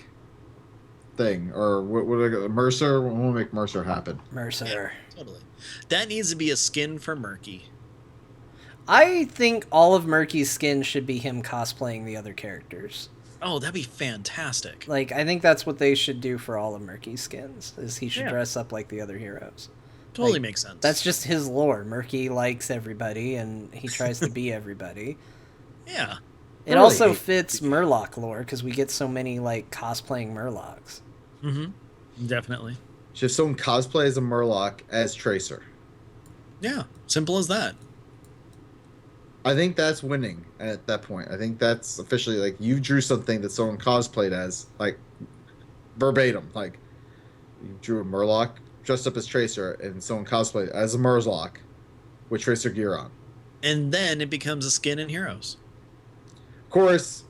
thing, or what Mercer. We want to make Mercer happen. Mercer. Totally. That needs to be a skin for Murky. I think all of Murky's skin should be him cosplaying the other characters. Oh, that'd be fantastic. Like, I think that's what they should do for all of Murky's skins, is he should Yeah. dress up like the other heroes. Totally Like, makes sense. That's just his lore. Murky likes everybody, and he tries to be everybody. Yeah. It Really? also fits Murloc lore, because we get so many, like, cosplaying Murlocs. Mm-hmm. Definitely. Just someone cosplay as a Murloc as Tracer. Yeah. Simple as that. I think that's winning at that point. I think that's officially like you drew something that someone cosplayed as, like verbatim. Like you drew a Murloc dressed up as Tracer, and someone cosplayed as a Murloc with Tracer gear on. And then it becomes a skin in Heroes. Of course,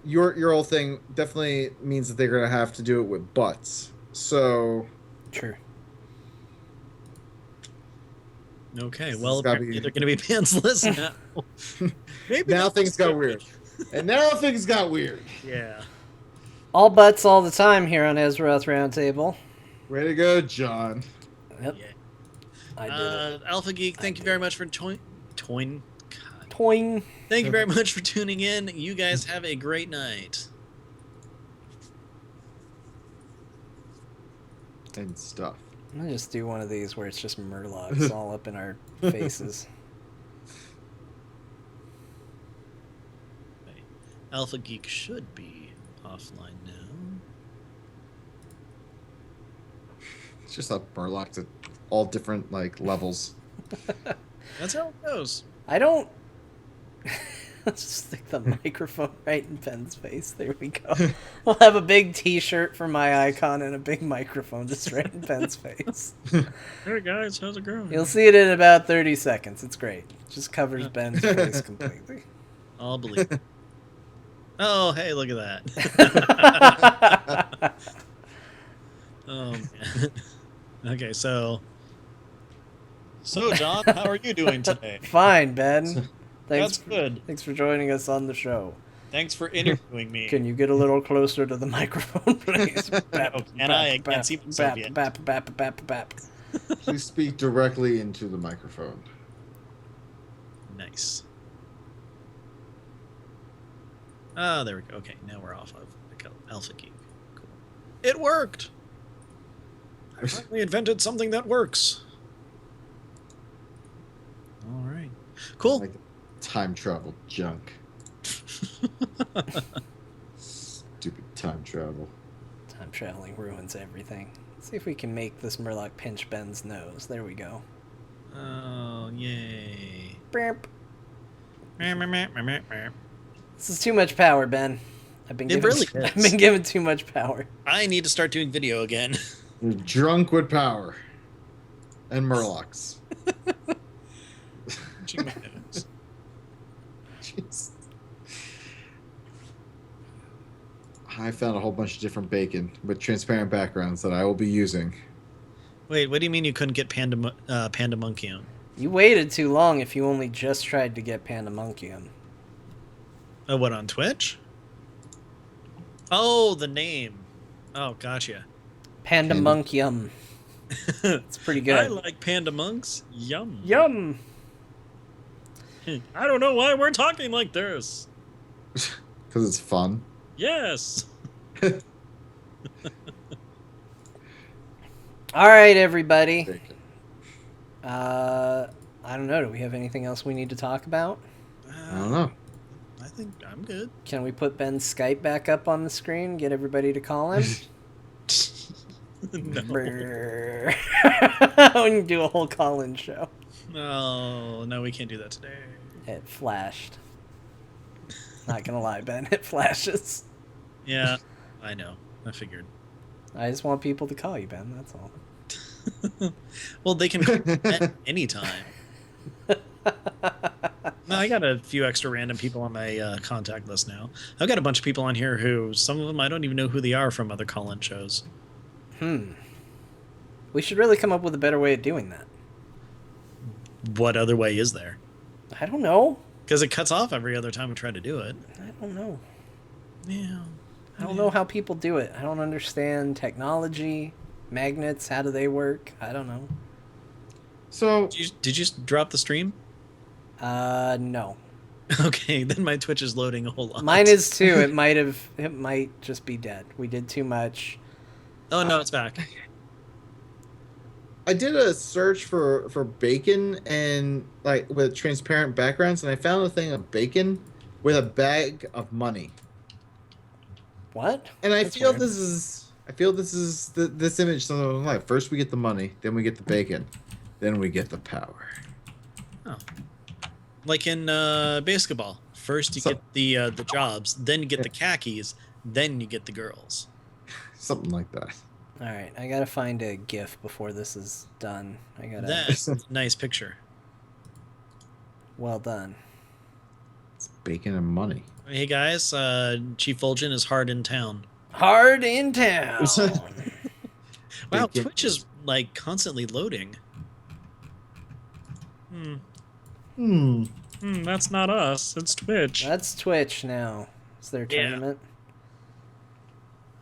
your whole thing definitely means that they're gonna have to do it with butts. So True. Okay, This well, has gotta apparently be- they're going to be pantsless now. Maybe now not things got so- weird. And now things got weird. Yeah. All butts all the time here on Azeroth Roundtable. Way to go, John. Yep, Yeah. I did it. Alpha Geek, thank you very much for God. Toing. Thank you very much for tuning in. You guys have a great night. And stuff. I'm gonna just do one of these where it's just Murlocs all up in our faces. Alpha Geek should be offline now. It's just up Murlocs at all different like levels. That's how it goes. I don't. Let's just stick the microphone right in Ben's face. There we go. We'll have a big T-shirt for my icon and a big microphone just right in Ben's face. Hey guys, how's it going? You'll see it in about 30 seconds. It's great. Just covers Ben's face completely. I'll believe it. Oh, hey, look at that. Oh, man. Okay, so John, how are you doing today? Fine, Ben. That's good. Thanks for joining us on the show. Thanks for interviewing me. Can you get a little closer to the microphone, please? Oh, can I? I can't see myself yet. Bap. Please speak directly into the microphone. Nice. Ah, there we go. Okay, now we're off of the Alpha Geek. Cool. It worked! I finally invented something that works. All right. Cool. Like time travel junk. Stupid time travel. Time traveling ruins everything. Let's see if we can make this Murloc pinch Ben's nose. There we go. Oh, yay. Burp. Meh, meh, meh, meh, meh, meh. This is too much power, Ben. I've been It given, really I've is. been given too much power. I need to start doing video again. You're drunk with power. And Murlocs. Pinching my nose. Jeez. I found a whole bunch of different bacon with transparent backgrounds that I will be using. Wait, what do you mean you couldn't get Pandamunkium? You waited too long if you only just tried to get Pandamunkium. Oh, what, on Twitch? Oh, the name. Oh, gotcha. Pandamunkium. It's pretty good. I like panda monks. Yum. Yum! I don't know why we're talking like this. Because it's fun. Yes. Alright, everybody. Bacon. I don't know. Do we have anything else we need to talk about? I don't know. I think I'm good. Can we put Ben's Skype back up on the screen? Get everybody to call him? No. Brrr. We can do a whole call-in show. No, we can't do that today. It flashed. Not gonna lie, Ben. It flashes. Yeah, I know. I figured. I just want people to call you, Ben. That's all. Well, they can comment anytime. No, I got a few extra random people on my contact list now. I've got a bunch of people on here who, some of them I don't even know who they are from other call-in shows. We should really come up with a better way of doing that. What other way is there? I don't know. Because it cuts off every other time we try to do it. I don't know. Yeah. I don't know how people do it. I don't understand technology, magnets. How do they work? I don't know. So Did you just drop the stream? No. Okay, then my Twitch is loading a whole lot. Mine is too. It might just be dead. We did too much. Oh no, it's back. I did a search for bacon and like with transparent backgrounds, and I found a thing of bacon with a bag of money. What? And I That's feel weird. this is this image. So like, first we get the money, then we get the bacon, then we get the power. Oh. Like in basketball. First you So- get the jobs, then you get the khakis, then you get the girls. Something like that. All right, I gotta find a GIF before this is done. I gotta. That's a nice picture. Well done. It's bacon and money. Hey guys, Chief Fulgen is hard in town. Hard in town. Wow, Bacon. Twitch is like constantly loading. That's not us. It's Twitch. That's Twitch now. It's their Yeah. tournament.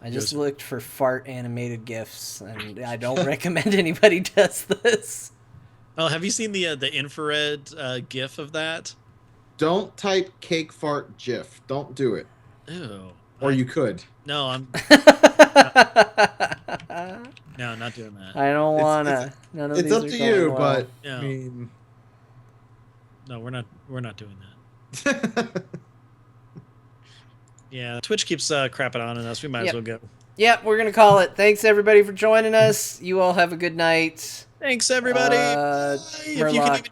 I just Goes- looked for fart animated GIFs, and I don't recommend anybody does this. Oh, have you seen the infrared GIF of that? Don't type cake fart GIF. Don't do it. Ew. Or you could. No, I'm no, not doing that. I don't It's- wanna. None of It's these up are to going you, well. but Yeah. I mean, No, we're not doing that. Yeah, Twitch keeps crapping on us. We might as Yep. well go. Yep, we're gonna call it. Thanks everybody for joining us. You all have a good night. Thanks everybody. Uh, Bye. If you can Murloc, even